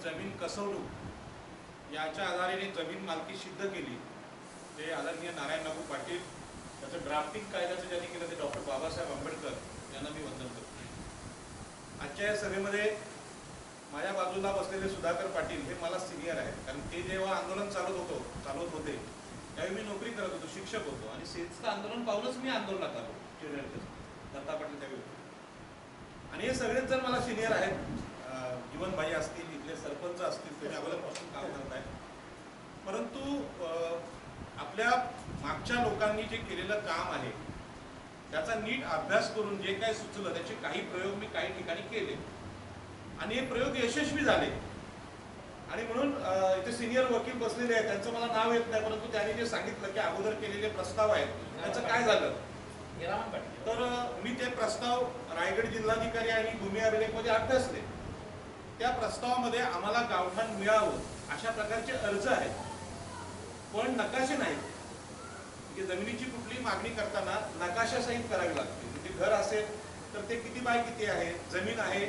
जमीन कसवणूक याच्या आधाराने जमीन मालकी सिद्ध केली ते आदरणीय नारायण नागू पाटील, त्याचं ड्राफ्टिंग कायद्याचं ज्यांनी केलं ते डॉक्टर बाबासाहेब आंबेडकर यांना मी वंदन करतो। आजच्या या सभेमध्ये माझ्या बाजूला बसलेले सुधाकर पाटील हे मला सिनियर आहेत, कारण ते जेव्हा आंदोलन चालवत होते त्यावेळी मी नोकरी करत होतो, शिक्षक होतो आणि सेन्सचं आंदोलन पाहूनच मी आंदोलनात आलो चिरळचं दत्ता पाटील त्यावेळी। आणि हे सगळेच जण मला सिनियर आहेत, जीवन भाई असतील, इथले सरपंच असतील, ते अगोदरपासून काम करत आहेत। परंतु आपल्या मागच्या लोकांनी जे केलेलं काम आहे त्याचा नीट अभ्यास करून जे काही सुचलं त्याचे काही प्रयोग मी काही ठिकाणी केले आणि हे प्रयोग यशस्वी झाले। आणि म्हणून इथे सिनियर वकील बसलेले आहेत, त्यांचं मला नाव येत नाही, परंतु त्यांनी जे सांगितलं की अगोदर केलेले प्रस्ताव आहेत त्याचं काय झालं, तर मी ते प्रस्ताव रायगड जिल्हाधिकारी आणि भूमी अभिलेखमध्ये अभ्यासले। त्या प्रस्तावामध्ये आम्हाला गावठाण मिळावं अशा प्रकारचे अर्ज आहेत, पण नकाशे नाहीत। म्हणजे जमिनीची कुठली मागणी करताना नकाशासहित करावी लागते। म्हणजे घर असेल तर ते किती बाय किती आहे, जमीन आहे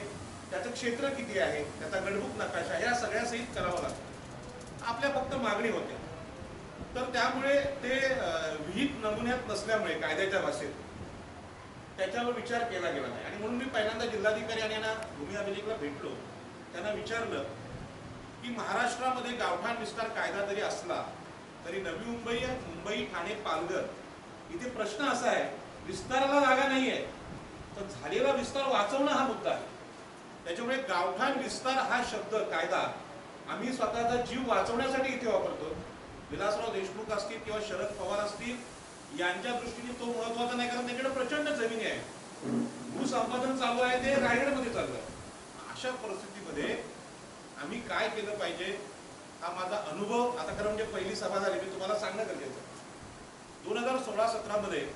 त्याचं क्षेत्र किती आहे, त्याचा गडबुक नकाशा, या सगळ्या सहित करावं लागतं। आपल्या फक्त मागणी होत्या, तर त्यामुळे ते विहित नमुन्यात नसल्यामुळे कायद्याच्या भाषेत त्याच्यावर विचार केला गेला नाही। आणि म्हणून मी पहिल्यांदा जिल्हाधिकारी आणि यांना भूमी अभिलेखला भेटलो, त्यांना विचारलं की महाराष्ट्रामध्ये गावठाण विस्तार कायदा जरी असला तरी नवी मुंबई, मुंबई, ठाणे, पालघर इथे प्रश्न असा आहे, विस्ताराला जागा नाही आहे, तर झालेला विस्तार वाचवणं हा मुद्दा आहे। त्याच्यामुळे गावठाण विस्तार हा शब्द कायदा आम्ही स्वतःचा जीव वाचवण्यासाठी इथे वापरतो। विलासराव देशमुख असतील किंवा शरद पवार असतील यांच्या दृष्टीने तो महत्वाचा नाही, कारण त्यांच्याकडे प्रचंड जमिनी आहे, भूसंपादन चालू आहे, ते रायगडमध्ये चालू आहे। अशा परिस्थितीमध्ये आम्ही काय केलं पाहिजे हा माझा अनुभव, आता खरं म्हणजे पहिली सभा झाली, मी तुम्हाला सांगणं गरजेचं आहे। 2016-17 मध्ये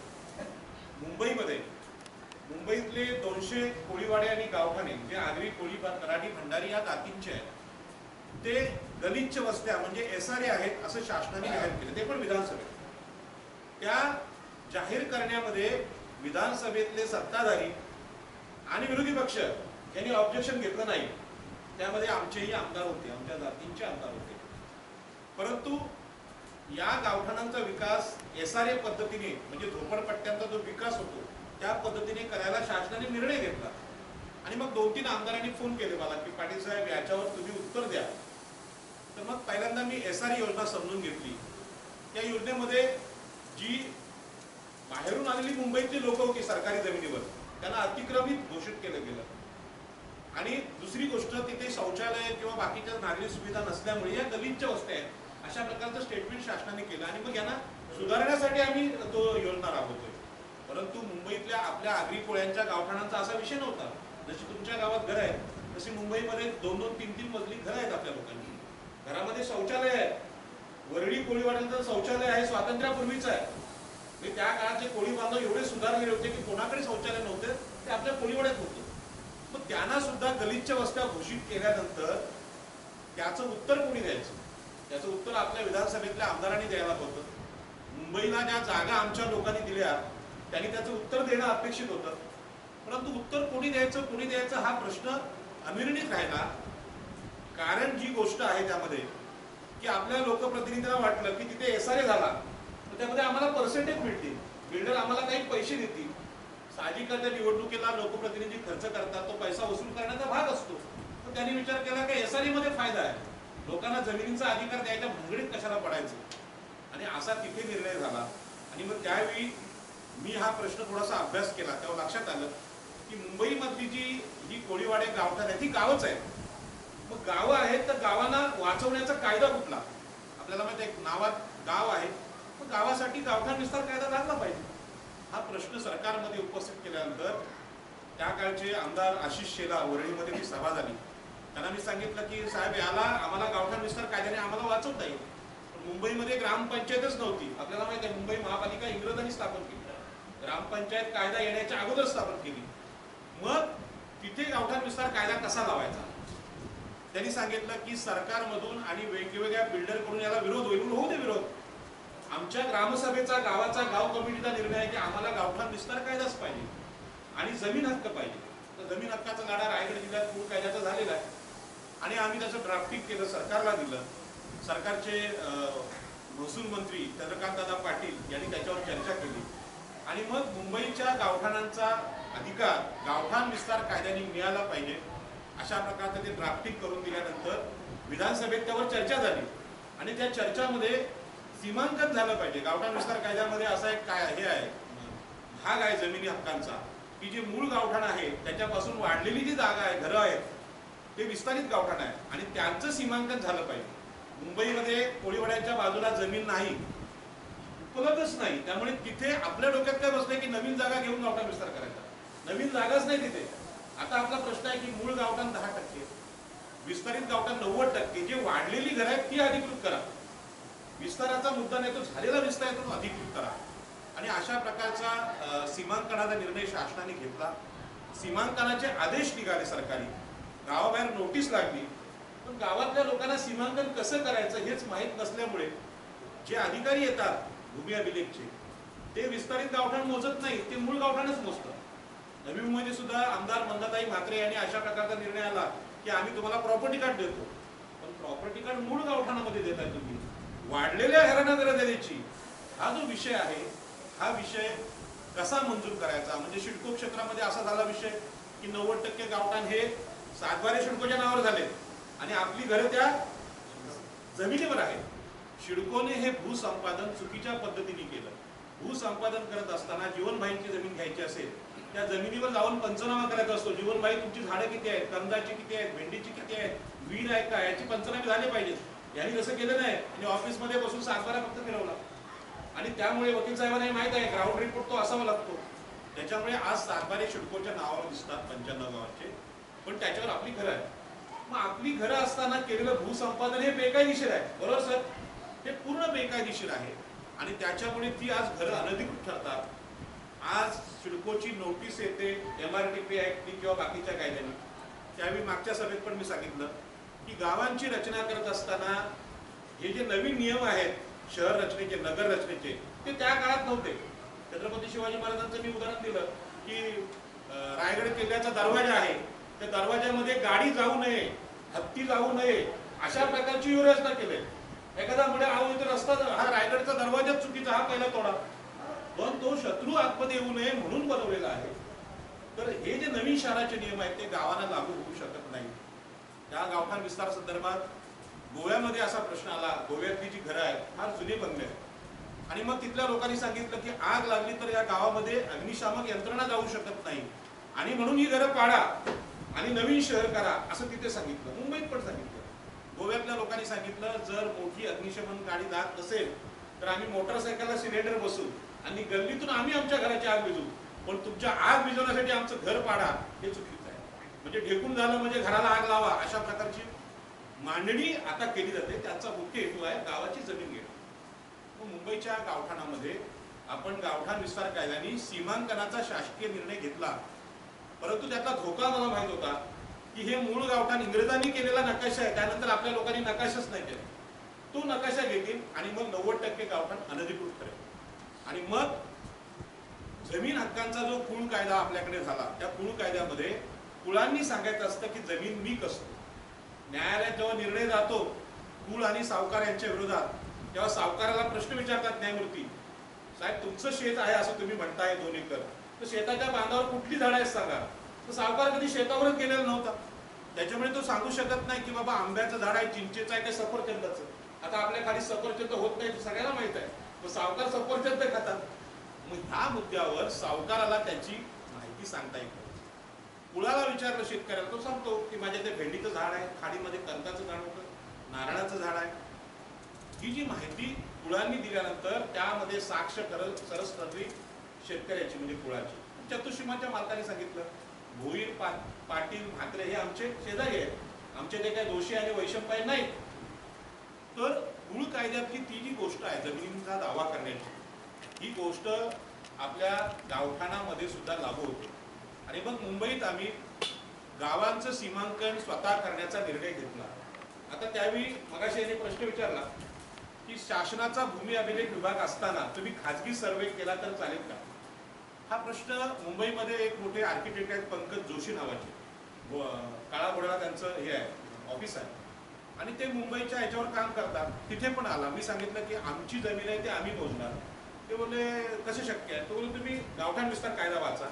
मुंबईतले 200 कोळीवाडे आणि गावठाणे जे आगरी, कोळी, मराठी, भंडारी या जातींचे आहेत ते गलिच्छ वस्त्या म्हणजे SRA आहेत असं शासनाने जाहीर केलं, ते पण विधानसभेत। त्या जाहीर करण्यामध्ये विधानसभेतले सत्ताधारी आणि विरोधी पक्ष यांनी ऑब्जेक्शन घेतलं नाही। त्यामध्ये आमचेही आमदार होते, आमच्या जातींचे आमदार होते, परंतु या गावठाणांचा विकास SRA पद्धतीने म्हणजे झोपडपट्ट्यांचा जो विकास होतो त्या पद्धतीने करायला शासनाने निर्णय घेतला। आणि मग 2-3 आमदारांनी फोन केले मला की पाटील साहेब याच्यावर तुम्ही उत्तर द्या। तर मग पहिल्यांदा मी SRA योजना समजून घेतली। त्या योजनेमध्ये जी बाहेरून आलेली मुंबईतली लोक होती सरकारी जमिनीवर त्यांना अतिक्रमित घोषित केलं गेलं। आणि दुसरी गोष्ट, तिथे शौचालय किंवा बाकीच्या नागरी सुविधा नसल्यामुळे या गलिच्छ वस्त्या आहेत अशा प्रकारचं स्टेटमेंट शासनाने केलं आणि मग यांना सुधारण्यासाठी आम्ही तो योजना राबवतोय। परंतु मुंबईतल्या आपल्या आगरी कोळ्यांच्या गावठाणांचा असा विषय नव्हता। जशी तुमच्या गावात घर आहेत तशी मुंबईमध्ये 2-2, 3-3 मजली घरं आहेत आपल्या लोकांची, घरामध्ये शौचालय आहे। वरळी कोळीवाड्यांचं शौचालय आहे, स्वातंत्र्यापूर्वीच आहे। म्हणजे त्या काळात जे कोळी बांधव एवढे सुधारलेले होते की कोणाकडे शौचालय नव्हते, ते आपल्या कोळीवाड्यात होते। मग त्यांना सुद्धा गलिच्छ वस्त्या घोषित केल्यानंतर त्याचं उत्तर कोणी द्यायचं, त्याचं उत्तर आपल्या विधानसभेतल्या आमदारांनी द्यायला होतं। मुंबईला ज्या जागा आमच्या लोकांनी दिल्या त्यांनी त्याचं उत्तर देणं अपेक्षित होतं, परंतु उत्तर कोणी द्यायचं हा प्रश्न अनिर्णित राहिला। कारण जी गोष्ट आहे त्यामध्ये की आपल्या लोकप्रतिनिधींना वाटलं की तिथे SRA झाला तर त्यामध्ये आम्हाला पर्सेंटेज मिळतील, बिल्डर आम्हाला काही पैसे देतील। साहजिकच त्या निवडणुकीला लोकप्रतिनिधी खर्च करतात, तो पैसा वसूल करण्याचा भाग असतो। तर त्यांनी विचार केला की SRA मध्ये फायदा आहे, लोकांना जमिनीचा अधिकार द्यायच्या भानगडीत कशाला पडायचं, आणि असा तिथे निर्णय झाला। आणि मग त्यावेळी मी हा प्रश्न थोडासा अभ्यास केला, तेव्हा लक्षात आलं की मुंबईमधली ही कोळीवाडे गावठाण आहेत ती गावच आहेत। मग गावं आहेत तर गावांना वाचवण्याचा कायदा कुठला, आपल्याला माहिती आहे नावात गाव आहे, मग गावासाठी गावठाण विस्तार कायदा लागला पाहिजे। हा प्रश्न सरकारमध्ये उपस्थित केल्यानंतर त्या काळचे आमदार आशिष शेलार, वरळीमध्ये ती सभा झाली, त्यांना मी सांगितलं की साहेब याला आम्हाला गावठाण विस्तार कायद्याने आम्हाला वाचवता येईल। पण मुंबईमध्ये ग्रामपंचायतच नव्हती, आपल्याला माहिती आहे मुंबई महापालिका इंग्रजांनी स्थापन केली, ग्रामपंचायत कायदा येण्याच्या अगोदर स्थापन केली। मग तिथे गावठाण विस्तार कायदा कसा लावायचा, त्यांनी सांगितलं की सरकारमधून आणि वेगवेगळ्या बिल्डरकडून याला विरोध होईल, होऊ दे विरोध, आमच्या ग्रामसभेचा गावाचा गाव कमिटीचा निर्णय आहे की आम्हाला गावठाण विस्तार कायदाच पाहिजे आणि जमीन हक्क पाहिजे। तर जमीन हक्काचा लढा रायगड जिल्ह्यात पूर्ण कायद्याचा झालेला आहे। आणि आम्ही त्याचं ड्राफ्टिंग केलं, सरकारला दिलं. सरकारचे महसूल मंत्री चंद्रकांतदादा पाटील यांनी त्याच्यावर चर्चा केली आणि मग मुंबईच्या गावठाणांचा अधिकार गावठाण विस्तार कायद्याने मिळाला पाहिजे अशा प्रकारचं ते ड्राफ्टिंग करून दिल्यानंतर विधानसभेत त्यावर चर्चा झाली आणि त्या चर्चामध्ये सीमांकन झालं पाहिजे. गावठाण विस्तार कायद्यामध्ये असा एक काय हे आहे, भाग आहे जमिनी हक्कांचा की जे मूळ गावठाण आहे त्याच्यापासून वाढलेली जी जागा आहे, घरं आहेत, ते विस्तारित गावठाण आहे आणि त्यांचं सीमांकन झालं पाहिजे. मुंबईमध्ये कोळीवाड्याच्या बाजूला जमीन नाही, उपलब्धच नाही, त्यामुळे तिथे आपल्या डोक्यात काय बसलंय की नवीन जागा घेऊन गावठाण विस्तार करायचा. नवीन जागाच नाही तिथे. आता आपला प्रश्न आहे की मूळ गावठाण 10%, विस्तारित गावठाण 90%, जे वाढलेली घरं आहेत ती अधिकृत करा. विस्ताराचा मुद्दा नाही, तो झालेला विस्तार आहे तो अधिकृत करा. आणि अशा प्रकारचा सीमांकनाचा निर्णय शासनाने घेतला. सीमांकनाचे आदेश निघाले सरकारी, गावाबाहेर नोटीस लागली, पण गावातल्या लोकांना सीमांकन कसं करायचं हेच माहीत नसल्यामुळे जे अधिकारी येतात भूमी अभिलेखचे ते विस्तारित गावठाण मोजत नाही, ते मूळ गावठाणच मोजतात. नवी मुंबईमध्ये सुद्धा आमदार मंदाताई म्हात्रे यांनी अशा प्रकारचा निर्णय आला की आम्ही तुम्हाला प्रॉपर्टी कार्ड देतो, पण प्रॉपर्टी कार्ड मूळ गावठाणामध्ये देताय तुम्ही, वाढलेल्या घरांना जरा द्यायची. हा जो विषय आहे हा विषय कसा मंजूर करायचा, म्हणजे सिडको क्षेत्रामध्ये असा झाला विषय की 90% गावठाण हे सातबारे सिडकोच्या नावावर झाले आणि आपली घरं त्या जमिनीवर आहेत. सिडकोने हे भूसंपादन चुकीच्या पद्धतीने केलं. भूसंपादन करत असताना जीवनभाईंची जमीन घ्यायची असेल त्या जमिनीवर जाऊन पंचनामा करायचा असतो. जीवनभाई तुमची झाडं किती आहेत, कंदाची किती आहेत, भेंडीची किती आहेत, विहीर आहे का, याची पंचनामे झाले पाहिजेत. यांनी जसं केलं नाही आणि ऑफिसमध्ये बसून सातबारा फक्त फिरवला आणि त्यामुळे वकील साहेबांना माहित आहे ग्राउंड रिपोर्ट तो असावा लागतो. त्याच्यामुळे आज सातबारे सिडकोच्या नावावर दिसतात 95 गावाचे, पण त्याच्यावर आपली घरं आहे. मग आपली घरं असताना केलेलं भूसंपादन हे बेकायदेशीर आहे, बरोबर सर? हे पूर्ण बेकायदेशीर आहे आणि त्याच्यामुळे ती आज घरं अनधिकृत ठरतात. आज सिडकोची नोटीस येते MRTP ऍक्टनी किंवा बाकीच्या कायद्याने. त्यावेळी मागच्या सभेत पण मी सांगितलं की गावांची रचना करत असताना हे जे नवीन नियम आहेत शहर रचनेचे, नगर रचनेचे, ते त्या काळात नव्हते. छत्रपती शिवाजी महाराजांचं मी उदाहरण दिलं की रायगड किल्ल्याचा दरवाजा आहे, त्या दरवाजामध्ये गाडी जाऊ नये, हत्ती जाऊ नये, अशा प्रकारची व्यवस्था केली. एखादा म्हणजे इथे रस्ता, हा रायगडचा दरवाजाच चुकीचा, हा पहिला तोडा, पण तो शत्रू आतमध्ये येऊ नये म्हणून बनवलेला आहे. तर हे जे नवीन शहराचे नियम आहेत ते गावांना लागू होऊ शकत नाही. त्या गावठाण विस्तार संदर्भात गोव्यामध्ये असा प्रश्न आला, गोव्यातली जी घरं आहेत फार जुने बंगले आहेत आणि मग तिथल्या लोकांनी सांगितलं की आग लागली तर या गावामध्ये अग्निशामक यंत्रणा जाऊ शकत नाही आणि म्हणून ही घरं पाडा आणि नवीन शहर करा असं तिथे सांगितलं. मुंबईत पण सांगितलं. गोव्यातल्या लोकांनी सांगितलं जर मोठी अग्निशमन गाडी जात नसेल तर आम्ही मोटरसायकलला सिलेंडर बसू आणि गल्लीतून आम्ही आमच्या घराची आग विझू, पण तुमच्या आग विझवण्यासाठी आमचं घर पाडा हे चुकीचं आहे. म्हणजे ढेकून झालं म्हणजे घराला आग लावा अशा प्रकारची मांडणी आता केली जाते. त्याचा मुख्य हेतू आहे गावाची जमीन घेणं. मुंबईच्या गावठाणामध्ये आपण गावठाण विस्तार कायद्याने सीमांकनाचा शासकीय निर्णय घेतला, परंतु त्यातला धोका मला माहित होता की हे मूळ गावठाण इंग्रजांनी केलेला नकाशा आहे, त्यानंतर आपल्या लोकांनी नकाशाच नाही केला. तो नकाशा घेतील आणि मग 90% गावठाण अनधिकृत करेल आणि मग जमीन हक्कांचा जो कुळ कायदा आपल्याकडे झाला त्या कुळ कायद्यामध्ये कुळांनी सांगायचं असतं की जमीन मी कसतो. न्यायालयात जेव्हा निर्णय जातो कुळ आणि सावकार यांच्या विरोधात, तेव्हा सावकाराला प्रश्न विचारतात न्यायमूर्ती, साहेब तुमचं शेत आहे असं तुम्ही म्हणताय 2 एकर, तर शेताच्या बांधावर कुठली झाडं आहेत सांगा. तर सावकार कधी शेतावरच गेलेला नव्हता, त्याच्यामुळे तो सांगू शकत नाही की बाबा आंब्याचं झाड आहे, चिंचेचं आहे, काय सफरचंदाचं. आता आपल्या खाली सफरचंद होत नाही सगळ्यांना माहित आहे, तर सावकार सफरचंद खातात. मग ह्या मुद्द्यावर सावकाराला त्याची माहिती सांगता येईल. कुळाला विचारलं शेतकऱ्याला, तो सांगतो की माझ्या ते भेंडीचं झाड आहे, खाडीमध्ये कंदाचं झाड होतं, नारळाचं झाड आहे. ही जी माहिती कुळांनी दिल्यानंतर त्यामध्ये साक्ष सरस ठरली शेतकऱ्याची म्हणजे कुळाची. चतुष्सीमाच्या मालकाने सांगितलं भोईर पाटील म्हात्रे हे आमचे शेजारी आहेत, आमचे ते काही दोषी आणि वैषम्य नाही. तर कुळ कायद्यातली ती जी गोष्ट आहे जमिनीचा दावा करण्याची, ही गोष्ट आपल्या गावठाणामध्ये सुद्धा लागू होते. आणि मग मुंबईत आम्ही गावांचं सीमांकन स्वतः करण्याचा निर्णय घेतला. आता त्यावेळी मगाशी यांनी प्रश्न विचारला की शासनाचा भूमी अभिलेख विभाग असताना तुम्ही खाजगी सर्वे केला तर चालेल का? हा प्रश्न मुंबईमध्ये एक मोठे आर्किटेक्ट आहेत पंकज जोशी नावाचे, काळा घोडाळा त्यांचं हे आहे ऑफिस आहे आणि ते मुंबईच्या ह्याच्यावर काम करतात. तिथे पण आला, मी सांगितलं की आमची जमीन आहे ते आम्ही मोजणार. ते बोलले कसं शक्य आहे? तो बोलले तुम्ही गावठाण विस्तार कायदा वाचा,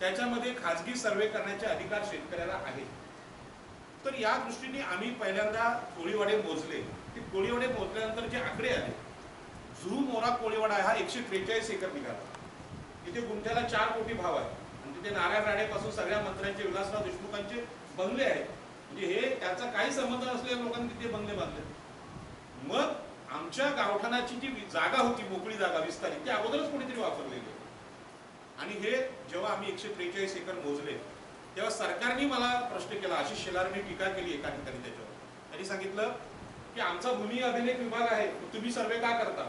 त्याच्यामध्ये खाजगी सर्वे करण्याचे अधिकार शेतकऱ्याला आहेत. तर या दृष्टीने आम्ही पहिल्यांदा कोळीवाडे मोजले. ते कोळीवाडे मोजल्यानंतर जे आकडे आले, जुहू मोरा कोळीवाडा हा 143 एकर निघाला. तिथे गुंठ्याला 4 कोटी भाव आहे आणि तिथे नारायण राणेपासून सगळ्या मंत्र्यांचे, विलासराव देशमुखांचे बंगले आहेत. म्हणजे हे त्याचा काही संबंध नसलेल्या लोकांनी तिथे बंगले बांधले. मग आमच्या गावठाणाची जी जागा होती, मोकळी जागा विस्तारित, ती अगोदरच कोणीतरी वापरलेली. आणि हे जेव्हा आम्ही 143 एकर मोजले तेव्हा सरकारने मला प्रश्न केला. आशिष शेलारने टीका केली एका ठिकाणी त्याच्यावर. त्यांनी सांगितलं की आमचा भूमी अभिलेख विभाग आहे, तुम्ही सर्वे का करता?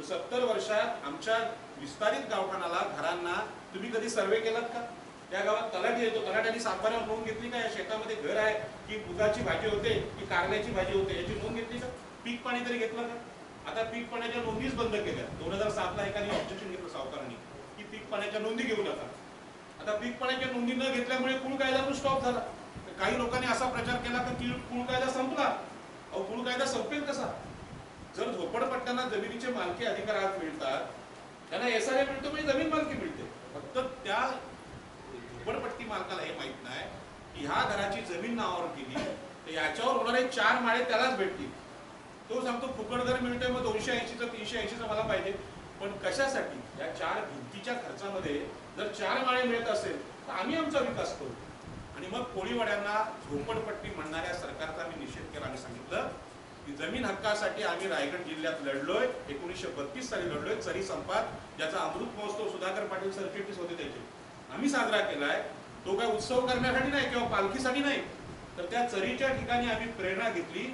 70 वर्षात आमच्या विस्तारित गावठाणाला, घरांना तुम्ही कधी सर्वे केलात का? त्या गावात तलाठी येतो, तलाठ्यांनी सातबाऱ्यावर नोंद घेतली का? या शेतामध्ये घर आहे की मुगाची भाजी होते की कारल्याची भाजी होते याची नोंद घेतली का? पीक पाणी तरी घेतलं का? आता पीक पाण्याच्या नोंदीच बंद केल्या. 2007ला एकाने ऑब्जेक्शन घेतलं सावकारांनी की पीक पाण्याच्या नोंदी घेऊ नका. आता पीक पाण्याच्या नोंदी न घेतल्यामुळे कुळ कायदा पण स्टॉप झाला. काही लोकांनी असा प्रचार केला की कुळ कायदा संपला. अहो, कुळ कायदा संपेल कसा? जर झोपडपट्ट्यांना जमिनीचे मालकी अधिकार आज मिळतात, त्यांना SRA मिळतो म्हणजे जमीन मालकी मिळते. फक्त त्या झोपडपट्टी मालकाला हे माहित नाही की ह्या घराची जमीन नावावर केली तर याच्यावर होणारे 4 माळे त्यालाच भेटतील. तो सांगतो फुकट घर मिळतोय, मग 280चं 380चं मला पाहिजे. पण कशासाठी? या 4 भिंतीच्या खर्चामध्ये जर 4 माळे मिळत असेल तर आम्ही आमचा विकास करू. आणि मग कोळीवाड्यांना झोपडपट्टी म्हणणाऱ्या सरकारचा मी निषेध केला आणि सांगितलं की जमीन हक्कासाठी आम्ही रायगड जिल्ह्यात लढलोय. 1932 साली लढलोय. चरी संपात ज्याचा अमृत महोत्सव सुधाकर पाटील सरचिटणीस होते त्याचे आम्ही साजरा केलाय. तो काय उत्सव करण्यासाठी नाही किंवा पालखीसाठी नाही, तर त्या चरीच्या ठिकाणी आम्ही प्रेरणा घेतली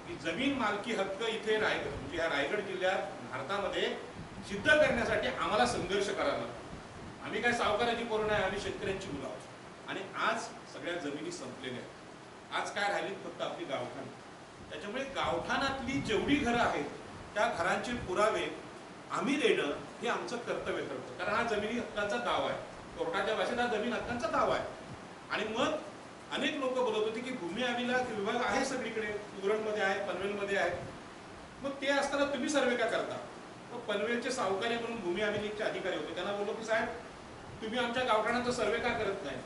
की जमीन मालकी हक्क इथे रायगड म्हणजे या रायगड जिल्ह्यात भारतामध्ये सिद्ध करण्यासाठी आम्हाला संघर्ष करावा. आम्ही काय सावकाराची पोरं नाही, आम्ही शेतकऱ्यांची मुलं आहोत. आणि आज सगळ्या जमिनी संपलेल्या आहेत. आज काय राहिली? फक्त आपली गावठाण. त्याच्यामुळे गावठाणातली जेवढी घरं आहेत त्या घरांचे पुरावे आम्ही देणं हे आमचं कर्तव्य ठरतं. कारण हा जमिनी हक्काचा दावा आहे. कोर्टाच्या भाषेत हा जमीन हक्कांचा दावा आहे. आणि मग अनेक लोक बोलत होते की भूमी अभिलेख विभाग आहे सगळीकडे, उरणमध्ये आहे, पनवेलमध्ये आहे. मग ते असताना तुम्ही सर्वे का करता? मग पनवेलचे सावकारी म्हणून भूमी अभिलेखचे अधिकारी होते, त्यांना बोललो की साहेब तुम्ही आमच्या गावठाणाचा सर्वे का करत नाही?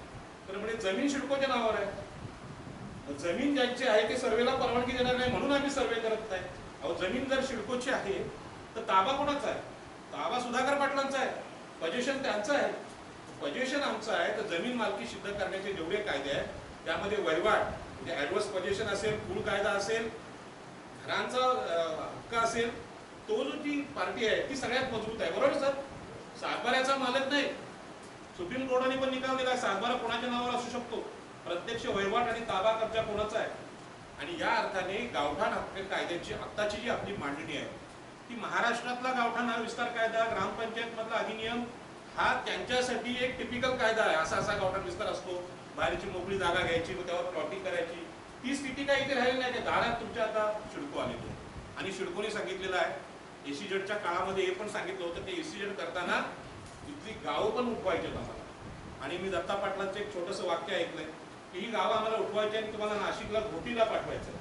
तर म्हणजे जमीन सिडकोच्या नावावर आहे. जमीन ज्यांची आहे ते सर्वेला परवानगी देणार नाही म्हणून आम्ही सर्वे करत नाही. अहो, जमीन जर सिडकोची आहे तर ताबा कोणाचा आहे? ताबा सुधाकर पाटलांचा आहे, पजेशन त्यांचं आहे. पजेशन आमचं आहे. तर जमीन मालकी सिद्ध करण्याचे जेवढे कायदे आहेत त्यामध्ये वहिवाट म्हणजे ॲडव्हर्स पजेशन असेल, कुळ कायदा असेल, घरांचा हक्क असेल, तो जो ती पार्टी आहे ती सगळ्यात मजबूत आहे. बरोबर सर? सातबाऱ्याचा मालक नाही. सुप्रीम कोर्टाने पण निकाल दिला सातबारा कोणाच्या नावावर असू शकतो. प्रत्यक्ष वहिवाट आणि ताबा कब्जा कोणाचा आहे. आणि या अर्थाने गावठाण हक्क कायद्याची आत्ताची जी आपली मांडणी आहे ती महाराष्ट्रातला गावठाण विस्तार कायदा, ग्रामपंचायत मधला अधिनियम हा त्यांच्यासाठी एक टिपिकल कायदा आहे. असा गावठाण विस्तार असतो, बाहेरची मोकळी जागा घ्यायची, मग त्यावर प्लॉटिंग करायची. ती स्थिती काही इथे राहिली नाही. दारात तुमच्या आता सिडको आलेली आहे. आणि सिडकोने सांगितलेलं आहे, SEZच्या काळामध्ये हे पण सांगितलं होतं की SEZ करताना इथली गावं पण उठवायची आम्हाला. आणि मी दत्ता पाटलांचं एक छोटंसं वाक्य ऐकलंय की ही गावं आम्हाला उठवायची आणि तुम्हाला नाशिकला घोटीला पाठवायचं.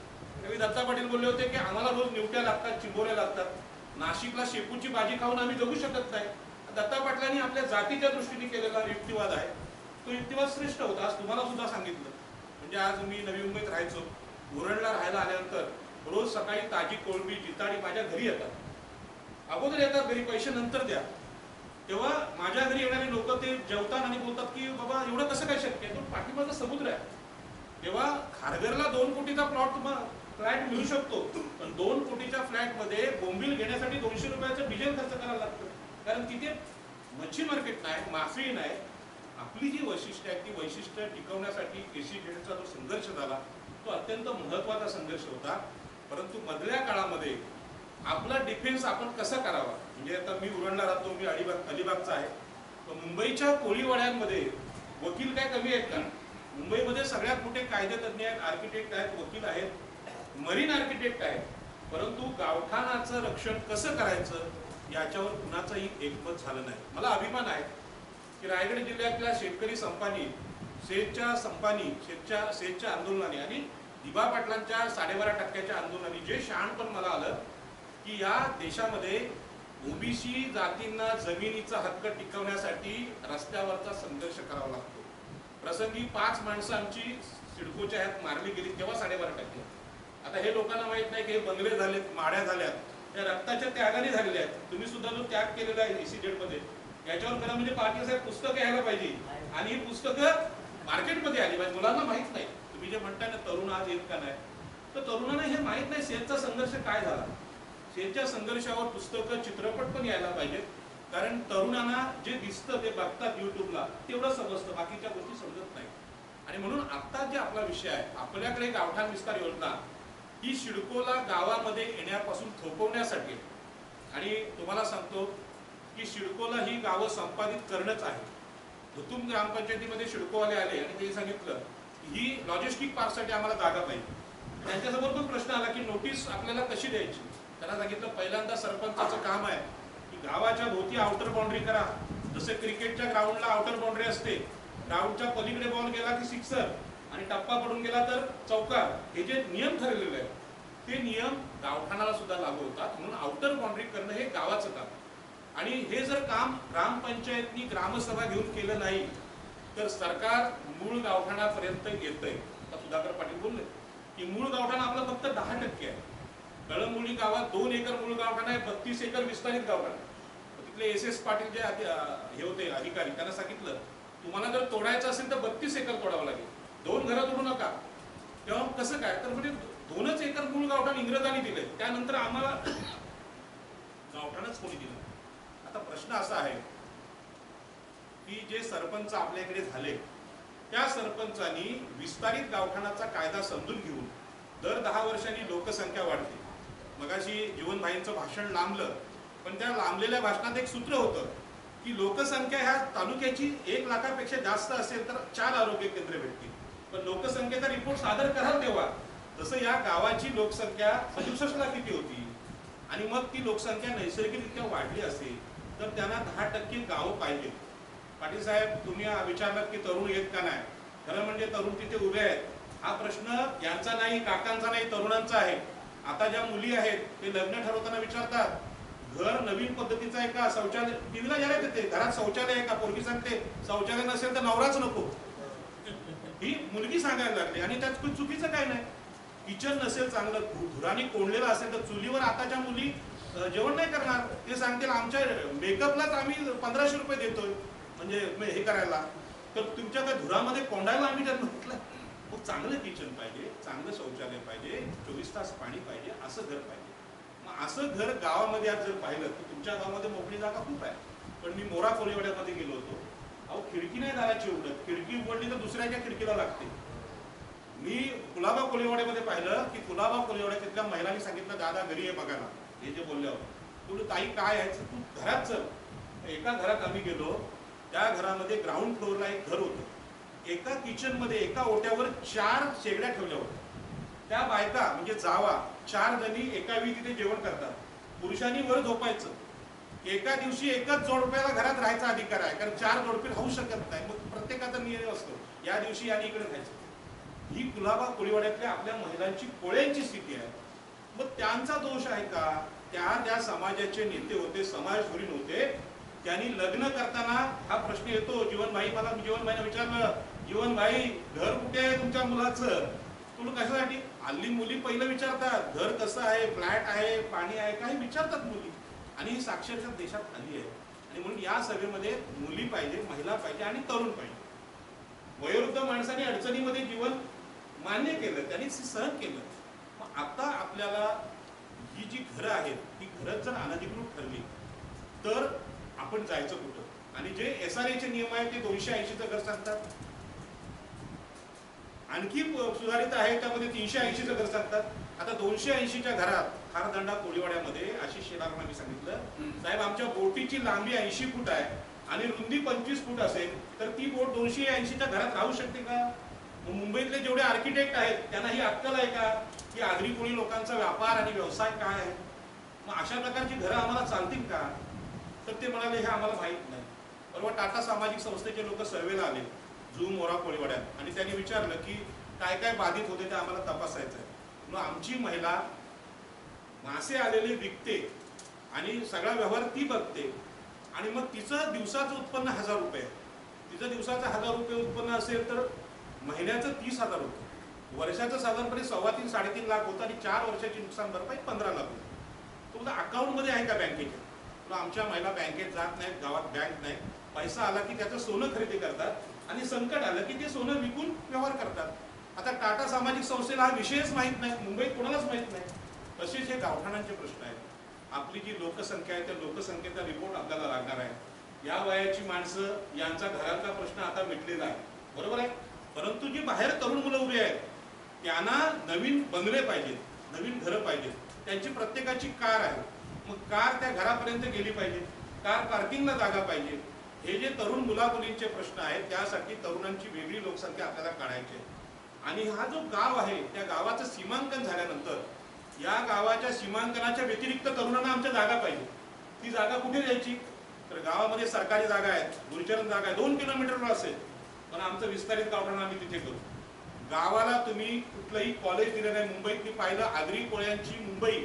त्यावेळी दत्ता पाटील बोलले होते की आम्हाला रोज निवट्या लागतात, चिंबोऱ्या लागतात, नाशिकला शेपूची भाजी खाऊन आम्ही जगू शकत नाही. दत्ता पाटलांनी आपल्या जातीच्या दृष्टीने केलेला युक्तिवाद आहे, तो युक्तिवाद श्रेष्ठ होता. आज तुम्हाला सुद्धा सांगितलं. म्हणजे आज मी नवी मुंबईत राहायचो, उरणला राहायला आल्यानंतर रोज सकाळी ताजी कोळंबी, जिताडी माझ्या घरी येतात. अगोदर येतात घरी, पैसे नंतर द्या. तेव्हा माझ्या घरी येणारे लोक ते जेवतात आणि बोलतात की बाबा एवढं कसं काय शक्य आहे? तो पाठीमागचा समुद्र आहे. तेव्हा खारघरला 2 कोटीचा फ्लॅट मिळू शकतो, पण 2 कोटीच्या फ्लॅटमध्ये बोंबील घेण्यासाठी 200 रुपयाचं डिझेल खर्च करायला लागतं. कारण तिथे मच्छी मार्केट नाही, मासळी नाही. आपली जी वैशिष्ट्य आहे ती वैशिष्ट्य टिकवण्यासाठी SEZचा जो संघर्ष झाला तो अत्यंत महत्त्वाचा संघर्ष होता. परंतु मधल्या काळामध्ये आपला डिफेन्स आपण कसा करावा, म्हणजे आता मी उरणला राहतो, मी अलिबागचा आहे, तर मुंबईच्या कोळीवाड्यांमध्ये वकील काय कमी आहेत का? मुंबईमध्ये सगळ्यात मोठे कायदेतज्ञ आहेत, आर्किटेक्ट आहेत, वकील आहेत, मरीन आर्किटेक्ट आहेत. परंतु गावठाणाचं रक्षण कसं करायचं याच्यावर कुणाचंही एकमत झालं नाही. मला अभिमान आहे की रायगड जिल्ह्यातल्या शेतकरी संपानी, शेतच्या आंदोलनाने आणि दिबा पाटलांच्या 12.5% आंदोलनाने जे शहाणपण मला आलं की या देशामध्ये ओबीसी जातींना जमिनीचा हक्क टिकवण्यासाठी रस्त्यावरचा संघर्ष करावा लागतो. प्रसंगी 5 माणसं आमची सिडकोच्या ह्यात मारली गेली तेव्हा 12.5%. आता हे लोकांना माहित नाही की हे बंगले झालेत, माड्या झाल्यात, त्या रक्ताच्या त्यागाने झालेल्या आहेत. तुम्ही सुद्धा जो त्याग केलेला आहे ECZ मध्ये, याच्यावर खरं म्हणजे पाटील साहेब पुस्तकं यायला पाहिजे आणि ही पुस्तकं मार्केटमध्ये आली पाहिजे. मुलांना माहित नाही. तुम्ही जे म्हणताय ना तरुण आज येत का नाही, तर तरुणांना हे माहित नाही शेतचा संघर्ष काय झाला. शेतच्या संघर्षावर पुस्तकं, चित्रपट पण यायला पाहिजेत. कारण तरुणांना जे दिसतं ते बघतात युट्यूबला, तेवढं समजतं, बाकीच्या गोष्टी समजत नाही. आणि म्हणून आता जे आपला विषय आहे, आपल्याकडे गावठाण विस्तार योजना ही सिडकोला गावामध्ये येण्यापासून थोपवण्यासाठी, आणि तुम्हाला सांगतो की सिडकोला ही गावं संपादित करणंच आहे. धुतुम ग्रामपंचायतीमध्ये सिडकोवाले आले आणि ते सांगितलं ही लॉजिस्टिक पार्कसाठी आम्हाला जागा पाहिजे. त्यांच्यासमोर पण प्रश्न आला की नोटीस आपल्याला कशी द्यायची. त्यांना सांगितलं पहिल्यांदा सरपंचाचं काम आहे की गावाच्या भोवती आउटर बाउंड्री करा. जसे क्रिकेटच्या ग्राउंडला आउटर बाउंड्री असते, ग्राउंडच्या पलीकडे बॉल गेला की सिक्सर आणि टप्पा पडून गेला तर चौकार, हे जे नियम ठरलेले आहेत ते नियम गावठाणाला सुद्धा लागू होतात. म्हणून आउटर बाउंड्री करणं हे गावाचं काम. आणि हे जर काम ग्रामपंचायतनी ग्रामसभा घेऊन केलं नाही तर सरकार मूळ गावठाणापर्यंत येतंय. आता सुधाकर पाटील बोलले की मूळ गावठाण आपलं फक्त 10% आहे. कळंबोली गावात 2 एकर मूळ गावठाण आहे, 32 एकर विस्तारित गावठाण. तिथले SS पाटील जे हे होते अधिकारी, त्यांना सांगितलं तुम्हाला जर तोडायचं असेल तर 32 एकर तोडावं लागेल, 2 घरं तोडू नका. तेव्हा कसं काय, तर म्हणजे 2च एकर मूळ गावठाण इंग्रजांनी दिले, त्यानंतर आम्हाला गावठाणच कोणी दिलं. आता प्रश्न असा आहे की जे सरपंच आपल्याकडे झाले त्या सरपंचांनी विस्तारित गावठाणाचा कायदा समजून घेऊन दर 10 वर्षांनी लोकसंख्या वाढते. मगाशी जीवनभाईंचं भाषण लांबलं, पण त्या लांबलेल्या भाषणात एक सूत्र होतं की लोकसंख्या ह्या तालुक्याची 1 लाखापेक्षा जास्त असेल तर 4 आरोग्य केंद्र भेटतील. पण लोकसंख्येचा रिपोर्ट सादर कराल तेव्हा जसं या गावाची लोकसंख्या 67 लाख किती होती आणि मग ती लोकसंख्या नैसर्गिकरित्या वाढली असेल तर त्यांना 10% गावं पाहिजे. पाटील साहेब तुम्ही विचारलात की तरुण येत का नाही. खरं म्हणजे तरुण तिथे उभे आहेत. हा प्रश्न यांचा नाही, काकांचा नाही, तरुणांचा आहे. आता ज्या मुली आहेत ते लग्न ठरवताना विचारतात घर नवीन पद्धतीचं आहे का, शौचालय टीव्हीला ज्याला येते घरात शौचालय आहे का, पोरगी सांगते शौचालय नसेल तर नवराच नको, ही मुलगी सांगायला लागली. आणि त्यात खूप चुकीचं काय नाही. किचन नसेल चांगलं, धुराने कोंडलेलं असेल तर चुलीवर आताच्या मुली जेवण नाही करणार. ते सांगतील आमच्या मेकअपलाच आम्ही 1500 रुपये देतोय म्हणजे हे करायला, तर तुमच्या त्या धुरामध्ये कोंडायला आम्ही जर म्हटलं. मग चांगलं किचन पाहिजे, चांगलं शौचालय पाहिजे, 24 तास पाणी पाहिजे, असं घर पाहिजे. मग असं घर गावामध्ये आज जर पाहिलं तर तुमच्या गावामध्ये मोकळी जागा खूप आहे. पण मी मोरा कोळीवाड्यामध्ये गेलो होतो, अहो खिडकी नाही दाराची उघडत, खिडकी उघडली तर दुसऱ्याच्या खिडकीला लागते. मी कुलाबा कोळीवाड्यामध्ये पाहिलं की कुलाबा कोळीवाड्यात तिथल्या महिलांनी सांगितलं दादा घरी आहे बघायला. हे जे बोलल्यावर तुला ताई काय आहे तू घरात चल. एका घरात आम्ही गेलो, त्या घरामध्ये ग्राउंड फ्लोअरला एक घर होतं. एका किचन मध्ये एका ओट्यावर 4 शेगड्या ठेवल्या होत्या. त्या बायका म्हणजे जावा 4 जणी एका वेळी तिथे जेवण करतात. पुरुषांनी वर झोपायचं. एका दिवशी एकच जोडप्याला घरात राहायचा अधिकार आहे, कारण 4 जोडपे राहू शकत नाही. मग प्रत्येकाचा नियम असतो या दिवशी याने इकडे राहायचं. ही कुलाबा कोळीवाड्यातल्या आपल्या महिलांची कोळ्यांची स्थिती आहे. मग त्यांचा दोष आहे का. त्या समाजाचे नेते होते, समाजधुरीण होते, त्यांनी लग्न करताना हा प्रश्न येतो. जीवनभाईने विचारलं जीवनभाई घर कुठे आहे तुमच्या मुलाचं, तुला कशासाठी. हल्ली मुली पहिलं विचारतात घर कसं आहे, फ्लॅट आहे, पाणी आहे, काही विचारतात मुली. आणि ही साक्षरता देशात आली आहे. आणि म्हणून या सभेमध्ये मुली पाहिजे, महिला पाहिजे आणि तरुण पाहिजे. वयोवृद्ध माणसाने अडचणीमध्ये जीवन मान्य केलं, त्यांनी सहन केलं. मग आता आपल्याला ही जी घरं आहेत ती घरं जर अनधिकृत ठरली तर आपण जायचं कुठं. आणि जे SRA नियम आहेत ते 280चं घर सांगतात. आणखी सुधारित आहे त्यामध्ये 380चं घर सांगतात. आता 280च्या घरात खारदंडा कोळीवाड्यामध्ये आशिष शेलारांना मी सांगितलं साहेब आमच्या बोटीची लांबी 80 फूट आहे आणि रुंदी 25 फूट असेल तर ती बोट 280च्या घरात राहू शकते का. मुंबईतले जेवढे आर्किटेक्ट आहेत त्यांना ही अक्कल आहे का की आगरी कोळी लोकांचा व्यापार आणि व्यवसाय काय आहे. मग अशा प्रकारची घरं आम्हाला चालतील का. तर ते म्हणाले हे आम्हाला माहित नाही. परवा टाटा सामाजिक संस्थेचे लोक सर्वेला आले झू मोरा कोळीवाड्यात आणि त्यांनी विचारलं की काय काय बाधित होते ते आम्हाला तपासायचं आहे. म्हणून आमची महिला मासे आलेले विकते आणि सगळा व्यवहार ती बघते आणि मग तिचं दिवसाचं उत्पन्न 1000 रुपये, तिचं दिवसाचं 1000 रुपये उत्पन्न असेल तर महिन्याचं 30,000 रुपये, वर्षाचं साधारणपणे 2.5-3.5 लाख होतं आणि 4 वर्षाची नुकसान भरपाई 15 लाख होतं. तुमच्या अकाउंटमध्ये आहे का बँकेच्या? तुला आमच्या महिला बँकेत जात नाहीत, गावात बँक नाही, पैसा आला की त्याचं सोनं खरेदी करतात आणि संकट आलं की ते सोनं विकून व्यवहार करतात. आता टाटा सामाजिक संस्थेला हा विषयच माहीत नाही, मुंबईत कोणालाच माहीत नाही. तसेच हे गावठाणांचे प्रश्न आहेत. आपली जी लोकसंख्या आहे त्या लोकसंख्येचा रिपोर्ट आपल्याला लागणार आहे. या वयाची माणसं यांचा घराचा प्रश्न आता मिटलेला आहे, बरोबर आहे. परंतु जी बाहेर तरुण मुलं उभी आहेत त्यांना नवीन बंगले पाहिजेत, नवीन घरं पाहिजेत. त्यांची प्रत्येकाची कार आहे, मग कार त्या घरापर्यंत गेली पाहिजे, कार पार्किंगला जागा पाहिजे. हे जे तरुण मुलामुलींचे प्रश्न आहेत त्यासाठी तरुणांची वेगळी लोकसंख्या आपल्याला काढायची आहे. आणि हा जो गाव आहे त्या गावाचं सीमांकन झाल्यानंतर या गावाच्या सीमांकनाच्या व्यतिरिक्त तरुणांना आमच्या जागा पाहिजे. ती जागा कुठे द्यायची? तर गावामध्ये सरकारी जागा आहे, गुरुचरण जागा आहे, 2 किलोमीटरवर असेल, पण आमचं विस्तारित गावठाण आम्ही तिथे करू. गावाला तुम्ही कुठलंही कॉलेज दिलं नाही. मुंबईत मी पाहिलं, आगरी कोळ्यांची मुंबई,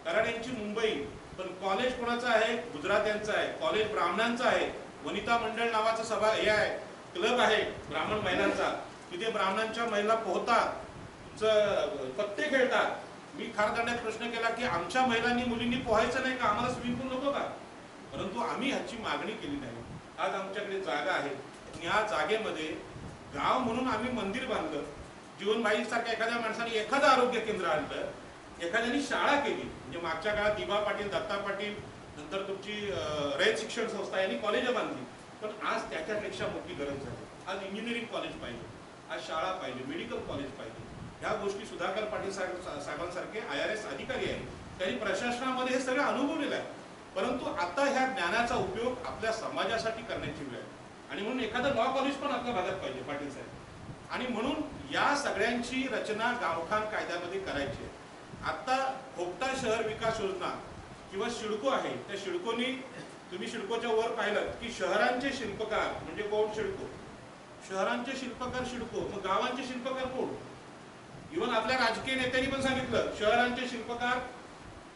कराड्यांची मुंबई, पण कॉलेज कोणाचं आहे? गुजरात्यांचं आहे. कॉलेज ब्राह्मणांचं आहे. वनिता मंडळ नावाचं सभा हे आहे, क्लब आहे ब्राह्मण महिलांचा, तिथे ब्राह्मणांच्या महिला पोहतात, तुमचं पत्ते खेळतात. मी खारदांड्यात प्रश्न केला की आमच्या महिलांनी मुलींनी पोहायचं नाही का, आम्हाला स्विमिंग पूल नको का? परंतु आम्ही ह्याची मागणी केली नाही. आज आमच्याकडे जागा आहे, या जागेमध्ये गाव म्हणून आम्ही मंदिर बांधलं, जीवनबाई सारख्या एखाद्या माणसाने एखादं आरोग्य केंद्र आणलं, एखाद्याने शाळा केली. म्हणजे मागच्या काळात दिबा पाटील, दत्ता पाटील, नंतर तुमची रयत शिक्षण संस्था यांनी कॉलेज बांधली. पण आज त्याच्यापेक्षा मोठी गरज झाली. आज इंजिनिअरिंग कॉलेज पाहिजे, आज शाळा पाहिजे, मेडिकल कॉलेज पाहिजे. ह्या गोष्टी सुधाकर पाटील साहेबांसारखे IRS अधिकारी आहेत, त्यांनी प्रशासनामध्ये हे सगळं अनुभवलेलं आहे. परंतु आता ह्या ज्ञानाचा उपयोग आपल्या समाजासाठी करण्याची वेळ आहे. आणि म्हणून एखादं लॉ कॉलेज पण आपल्या भागात पाहिजे पाटील साहेब. आणि म्हणून या सगळ्यांची रचना गावठाण कायद्यामध्ये करायची आहे. आता खोपटा शहर विकास योजना किंवा सिडको आहे, त्या सिडकोनी तुम्ही सिडकोच्या वर पाहिलं की शहरांचे शिल्पकार म्हणजे कोण? सिडको. शहरांचे शिल्पकार सिडको, मग गावांचे शिल्पकार कोण? इव्हन आपल्या राजकीय नेत्यांनी पण सांगितलं शहरांचे शिल्पकार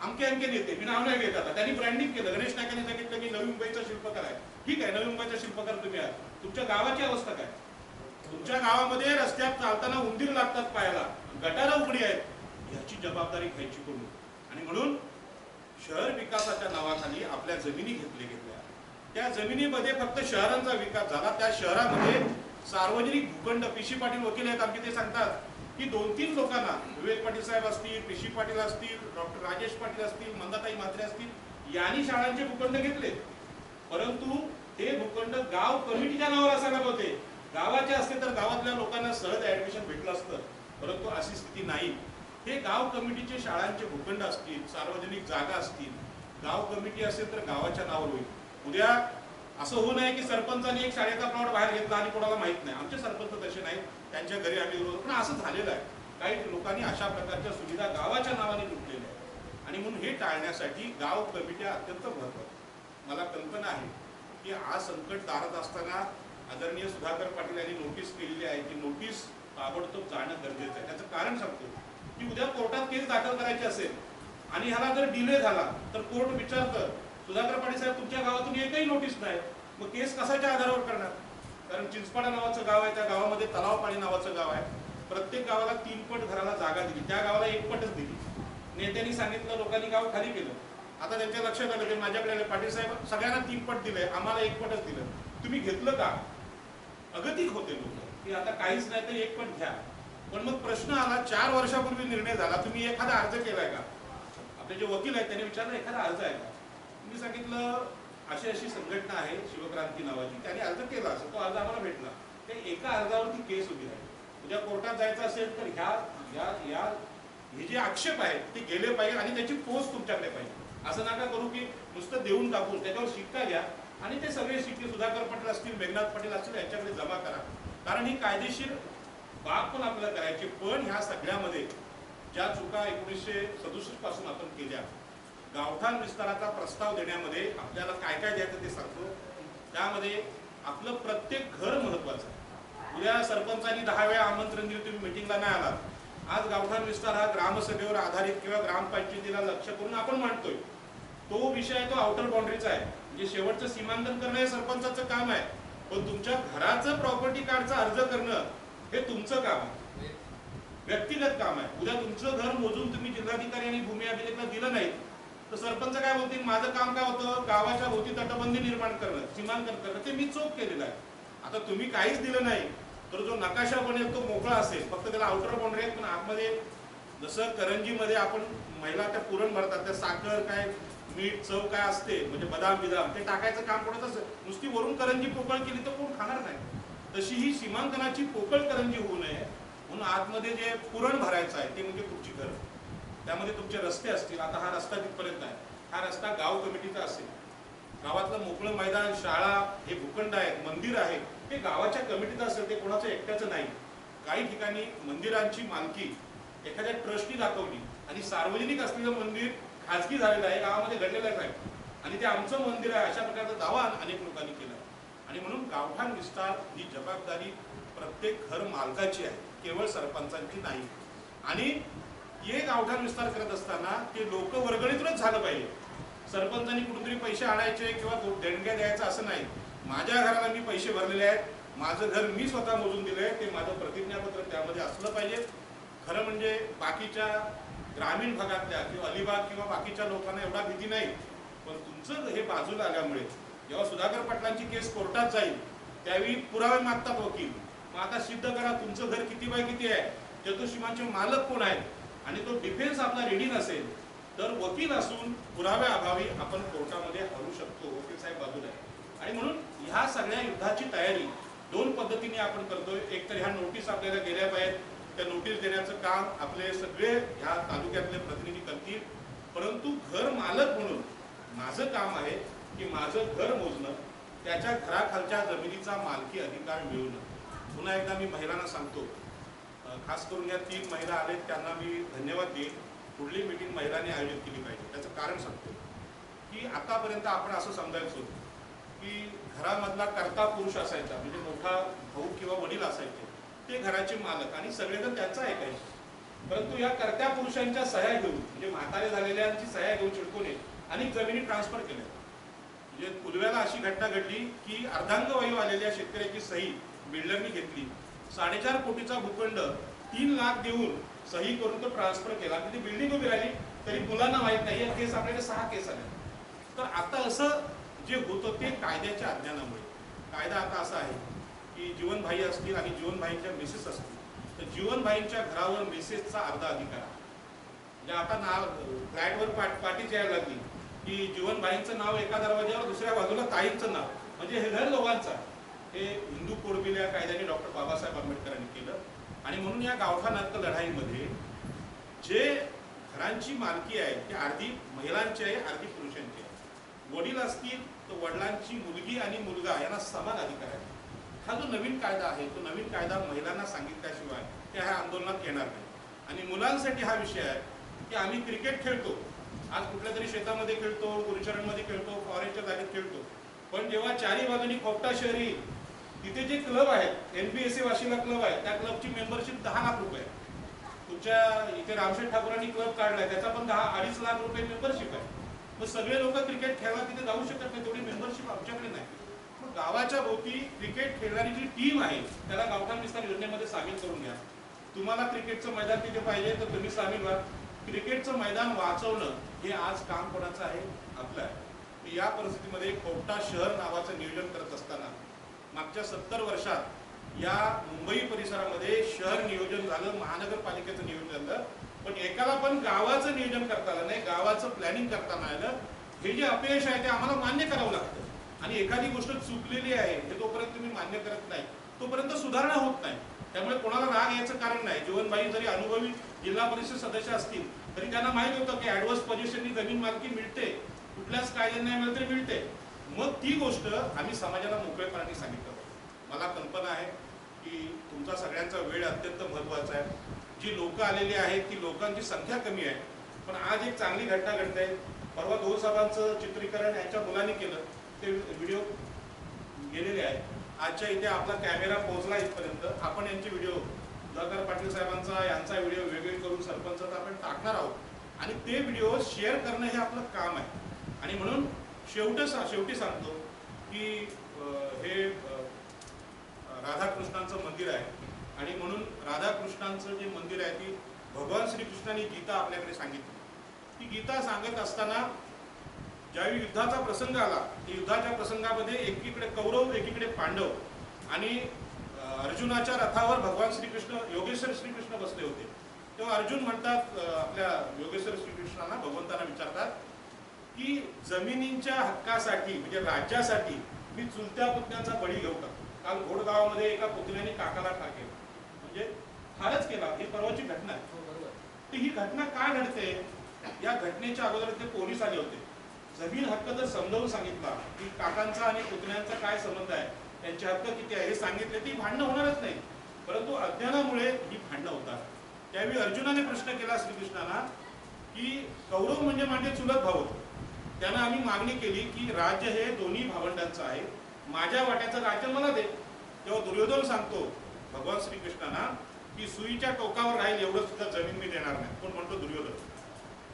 अमके अमके नेते, मी नाव नाही घेत आता, त्यांनी ब्रँडिंग केलं. गणेश नाईकांनी सांगितलं की नवी मुंबईचा शिल्पकार आहे. ठीक आहे, नवी मुंबईचा शिल्पकार तुम्ही आहात, तुमच्या गावाची अवस्था काय? तुमच्या गावामध्ये रस्त्यात चालताना उंदीर लागतात पायाला, गटारं उघडी आहेत, याची जबाबदारी घ्यायची कोणी? आणि म्हणून शहर विकासाच्या नावाखाली आपल्या जमिनी घेतल्या. त्या जमिनीमध्ये फक्त शहरांचा विकास झाला. त्या शहरामध्ये सार्वजनिक भूखंड, पीसी पाटील वकील आहेत आमचे, ते सांगतात की 2-3 लोकांना, विवेक पाटील साहेब असतील, पीसी पाटील असतील, डॉक्टर राजेश पाटील असतील, मंदाताई म्हात्रे असतील, यांनी शाळांचे भूखंड घेतले. परंतु ते भूखंड गाव कमिटीच्या नावावर असायला होते. गावाचे असते तर गावातल्या लोकांना सहज ऍडमिशन भेटलं असतं, परंतु अशी स्थिती नाही. हे गाव कमिटीचे शाळांचे भूखंड असतील, सार्वजनिक जागा असतील, गाव कमिटी असेल तर गावाच्या नावावर होईल. उद्या असं होऊ नये की सरपंचाने एक शाळेचा प्लॉट बाहेर घेतला आणि कोणाला माहित नाही. आमचे सरपंच तसे नाहीत, त्यांच्या घरी आम्ही विरोध, पण असं झालेलं आहे. काही लोकांनी अशा प्रकारच्या सुविधा गावाच्या नावाने लुटलेल्या आहेत. आणि म्हणून हे टाळण्यासाठी गाव कमिट्या अत्यंत महत्त्वाच्या. मला कल्पना आहे की आज संकट दारात असताना आदरणीय सुधाकर पाटील यांनी नोटीस केलेली आहे की नोटीस ताबडतोब जाणं गरजेचं आहे. त्याचं कारण सांगतो की उद्या कोर्टात केस दाखल करायची असेल आणि ह्याला जर डिले झाला तर कोर्ट विचारतं सुधाकर पाटील साहेब तुमच्या गावातून एकही नोटीस नाही, मग केस कशाच्या आधारावर करणार? कारण चिंचपाडा नावाचं गाव आहे, त्या गावामध्ये तलाव पाणी नावाचं गाव आहे. प्रत्येक गावाला 3 पट घराला जागा दिली, त्या गावाला 1 पटच दिली. नेत्यांनी सांगितलं, लोकांनी गाव खाली केलं. आता त्यांच्या लक्षात आलं, ते माझ्याकडे आले, पाटील साहेब सगळ्यांना 3 पट दिले, आम्हाला 1 पटच दिलं, तुम्ही घेतलं का? अगतिक होते लोक की आता काहीच नाही तर 1 पट घ्या. पण मग प्रश्न आला, 4 वर्षापूर्वी निर्णय झाला, तुम्ही एखादा अर्ज केलाय का? आपले जे वकील आहेत त्यांनी विचारलं एखादा अर्ज आहे का? मी सांगितलं अशी अशी संघटना आहे शिवक्रांती नावाची, त्याने अर्ज केला असं, तो अर्ज आम्हाला भेटला. ते एका अर्जावरती केस उभी राहील. उद्या कोर्टात जायचं असेल तर हे जे आक्षेप आहेत ते गेले पाहिजे आणि त्याची पोच तुमच्याकडे पाहिजे. असं नका करू की नुसतं देऊन टाकून, त्याच्यावर शिक्का घ्या आणि ते सगळे शिक्के सुधाकर पाटील असतील, मेघनाथ पाटील असतील यांच्याकडे जमा करा. कारण ही कायदेशीर बाब पण आपल्याला करायची. पण ह्या सगळ्यामध्ये ज्या चुका 1967 पासून आपण केल्या, गावठाण विस्ताराचा प्रस्ताव देण्यामध्ये आपल्याला काय काय द्यायचं ते सांगतो. त्यामध्ये आपलं प्रत्येक घर महत्वाचं आहे. उद्या सरपंचांनी 10 वेळा आमंत्रण दिलं, तुम्ही मिटिंगला नाही आलात. आज गावठाण विस्तार हा ग्रामसभेवर आधारित किंवा ग्रामपंचायतीला लक्ष करून आपण मांडतोय. तो विषय तो आउटर बाउंड्रीचा आहे, म्हणजे शेवटचं सीमांकन करणं हे सरपंचाचं काम आहे. पण तुमच्या घराचं प्रॉपर्टी कार्डचा अर्ज करणं हे तुमचं काम आहे, व्यक्तिगत काम आहे. उद्या तुमचं घर मोजून तुम्ही जिल्हाधिकारी आणि भूमी अभिलेखला दिलं नाही तर सरपंच काय बोलतील, माझं काम काय होतं, गावाच्या भोवती तटबंदी निर्माण करणं, सीमांकन करणं, ते मी चोख केलेलं आहे. आता तुम्ही काहीच दिलं नाही तर जो नकाशा बनेल तो मोकळा असेल, फक्त त्याला आउटर बाउंड्री आहे. पण आतमध्ये जसं करंजीमध्ये आपण महिला त्या पुरण भरतात, त्या साखर काय मीठ चव काय असते, म्हणजे बदाम बिदाम ते टाकायचं काम कोणाचं, नुसती वरून करंजी पोकळ केली तर कोण खाणार नाही. तशी ही सीमांकनाची पोकळ करंजी होऊ नये म्हणून आतमध्ये जे पुरण भरायचं आहे ते म्हणजे तुमची घर, त्यामध्ये तुमचे रस्ते असतील. आता हा रस्ता तिथपर्यंत आहे, हा रस्ता गाव कमिटीचा असेल. गावातलं मोकळं मैदान, शाळा, हे भूखंड आहेत, मंदिर आहे, हे गावाच्या कमिटीचं असेल, ते कोणाचं एकट्याचं नाही. काही ठिकाणी मंदिरांची मालकी एखाद्या ट्रस्टनी दाखवली आणि सार्वजनिक असलेलं मंदिर खाजगी झालेलं आहे, गावामध्ये घडलेलं आहे आणि ते आमचं मंदिर आहे अशा प्रकारचा दावा अनेक लोकांनी केला. आणि म्हणून गावठाण विस्तार ही जबाबदारी प्रत्येक घर मालकाची आहे, केवळ सरपंचांची नाही. आणि हे गावठाण विस्तार करत असताना ते लोक वर्गणीतूनच झालं पाहिजे. सरपंचांनी कुठेतरी पैसे आणायचे किंवा देणग्या द्यायचं असं नाही. माझ्या घराला मी पैसे भरलेले आहेत, माझं घर मी स्वतः मोजून दिलंय, ते माझं प्रतिज्ञापत्र त्यामध्ये असलं पाहिजे. खरं म्हणजे बाकीच्या ग्रामीण भागातल्या किंवा अलिबाग किंवा बाकीच्या लोकांना एवढा भीती नाही. पण तुमचं हे बाजूला आल्यामुळे जेव्हा सुधाकर पाटलांची केस कोर्टात जाईल त्यावेळी पुरावे मागतात वकील. मग आता सिद्ध करा तुमचं घर किती बाय किती आहे, चतुष्सीमांचे मालक कोण आहेत, आणि तो डिफेन्स आपला रेडी नसेल तर वकील असून पुराव्याअभावी आपण कोर्टामध्ये हरू शकतो. वकील साहेब बाजूला आहे. आणि म्हणून ह्या सगळ्या युद्धाची तयारी दोन पद्धतीने आपण करतोय. एक तर ह्या नोटीस आपल्याला गेल्या पाहिजेत, त्या नोटीस देण्याचं काम आपले सगळे ह्या तालुक्यातले प्रतिनिधी करतील. परंतु घर मालक म्हणून माझं काम आहे की माझं घर मोजणं, त्याच्या घराखालच्या जमिनीचा मालकी अधिकार मिळवणं. पुन्हा एकदा मी महिलांना सांगतो, खास करून या 3 महिला आलेत त्यांना मी धन्यवाद देईन. पुढली मीटिंग महिलांनी आयोजित केली पाहिजे. त्याचं कारण सांगतो की आतापर्यंत आपण असं समजायचो की घरामधला कर्ता पुरुष असायचा, म्हणजे मोठा भाऊ किंवा वडील असायचे, ते घराचे मालक आणि सगळेजण त्यांचा ऐकायचे. परंतु या कर्त्या पुरुषांच्या सह्या घेऊन, म्हणजे म्हातारे झालेल्यांची सह्या घेऊन चिडकोने अनेक जमिनी ट्रान्सफर केल्या. म्हणजे पुलव्याला अशी घटना घडली की अर्धांगवायू आलेल्या शेतकऱ्याची सही बिल्डरनी घेतली, 4.5 कोटीचा भूखंड 3 लाख देऊन सही करून तो ट्रान्सफर केला. ती बिल्डिंग उभी राहिली तरी मुलांना माहीत नाही. या केस आपल्याकडे 6 केस आल्या. तर आता असं जे होतं ते कायद्याच्या अज्ञानामुळे. कायदा आता असा आहे की जीवनभाई असतील आणि जीवनभाईंच्या मिसेस असतील तर जीवनभाईंच्या घरावर मिसेसचा अर्धा अधिकार आहे. म्हणजे आता नाव फ्लॅटवर पाटीच यायला लागली की जीवनभाईंचं नाव एका दरवाज्यावर, दुसऱ्या बाजूला ताईंचं नाव, म्हणजे हे घर दोघांचं. हे हिंदू कोडबिल या कायद्याने डॉक्टर बाबासाहेब आंबेडकरांनी केलं. आणि म्हणून या गावठाण हक्क लढाईमध्ये जे घरांची मालकी आहे ती अर्धी महिलांची आहे, अर्धी पुरुषांची आहे. वडील असतील तर वडिलांची मुलगी आणि मुलगा यांना समान अधिकार आहे. हा जो नवीन कायदा आहे तो नवीन कायदा महिलांना सांगितल्याशिवाय त्या ह्या आंदोलनात येणार नाही. आणि मुलांसाठी हा विषय आहे की आम्ही क्रिकेट खेळतो, आज कुठल्या तरी शेतामध्ये खेळतो, गुरुचरणमध्ये खेळतो, फॉरेस्टच्या जागेत खेळतो, पण जेव्हा चारी बाजूनी खोपटा शहरी तिथे जे क्लब आहेत, NPSA वाशीला क्लब आहे, त्या क्लबची मेंबरशिप 10 लाख रुपये. तुमच्या इथे रामशेठ ठाकूरांनी क्लब काढलाय त्याचा पण 2.5 लाख रुपये मेंबरशिप आहे. मग सगळे लोक क्रिकेट खेळायला तिथे जाऊ शकत नाही, तेवढी मेंबरशिप आमच्याकडे नाही. मग गावाच्या भोवती क्रिकेट खेळणारी जी टीम आहे त्याला गावठाण विस्तार योजनेमध्ये सामील करून घ्या. तुम्हाला क्रिकेटचं मैदान तिथे पाहिजे तर तुम्ही सामील व्हा. क्रिकेटचं मैदान वाचवणं हे आज काम कोणाचं आहे? आपलं आहे. या परिस्थितीमध्ये खोपटा शहर नावाचं नियोजन करत असताना मागच्या 70 वर्षात या मुंबई परिसरामध्ये शहर नियोजन झालं, महानगरपालिकेचं नियोजन झालं, पण एकाला पण गावाचं नियोजन करता आलं नाही, गावाचं प्लॅनिंग करता नाही आलं. हे जे अपयश आहे ते आम्हाला मान्य करावं लागतं. आणि एखादी गोष्ट चुकलेली आहे हे जोपर्यंत तुम्ही मान्य करत नाही तोपर्यंत सुधारणा होत नाही. त्यामुळे कोणाला राग यायचं कारण नाही. जीवनबाई जरी अनुभवी जिल्हा परिषद सदस्य असतील तरी त्यांना माहित होतं की ऍडव्हर्स पोझिशननी जमीन मालकी मिळते, कुठल्याच कायद्याने नाही मिळत तरी मिळते. मग ती गोष्ट आम्ही समाजाला मोकळेपणाने सांगितलं. मला कल्पना आहे की तुमचा सगळ्यांचा वेळ अत्यंत महत्त्वाचा आहे. जी लोक आलेली आहेत ती लोकांची संख्या कमी आहे, पण आज एक चांगली घटना घडते. परवा 2 सभांचं चित्रीकरण यांच्या मुलांनी केलं, ते व्हिडिओ गेलेले आहेत. आजच्या इथे आपला कॅमेरा पोहोचला इथपर्यंत. आपण यांचे व्हिडिओ सुधाकर पाटील साहेबांचा यांचा व्हिडिओ वेगळे करून सरपंचाचा आपण टाकणार आहोत आणि ते व्हिडिओ शेअर करणं हे आपलं काम आहे. आणि म्हणून शेवटी सांगतो की हे राधाकृष्णांचं मंदिर आहे आणि म्हणून राधाकृष्णांचं जे मंदिर आहे ती भगवान श्रीकृष्णांनी गीता आपल्याकडे सांगितली. ती गीता सांगत असताना ज्यावेळी युद्धाचा प्रसंग आला, युद्धाच्या प्रसंगामध्ये एकीकडे कौरव एकीकडे पांडव आणि अर्जुनाच्या रथावर भगवान श्रीकृष्ण योगेश्वर श्रीकृष्ण बसले होते. तेव्हा अर्जुन म्हणतात आपल्या योगेश्वर श्रीकृष्णांना भगवंतांना विचारतात की जमिनींच्या हक्कासाठी म्हणजे राज्यासाठी मी चुलत्या पुतण्याचा बळी घेऊ का? काल घोडगावामध्ये एका पुतण्याने काकाला ठार केलं, म्हणजे ठारच केला. ही परवाची घटना आहे. तर ही घटना का घडते? या घटनेच्या अगोदर ते पोलीस आले होते. जमीन हक्क जर समजावून सांगितला की काकांचा आणि पुतण्यांचा काय संबंध आहे, त्यांचे हक्क किती आहे हे सांगितले, ती भांडणं होणारच नाही. परंतु अज्ञानामुळे ही भांडणं होतात. त्यावेळी अर्जुनाने प्रश्न केला श्रीकृष्णाला की कौरव म्हणजे माझे चुलत भाऊ होते, त्यांना आम्ही मागणी केली की राज्य हे दोन्ही भावंडांचं आहे, माझ्या वाट्याचं राज्य मला दे. तेव्हा दुर्योधन सांगतो भगवान श्रीकृष्णांना की सुईच्या टोकावर राहील एवढं सुद्धा जमीन मी देणार नाही. कोण म्हणतो? दुर्योधन.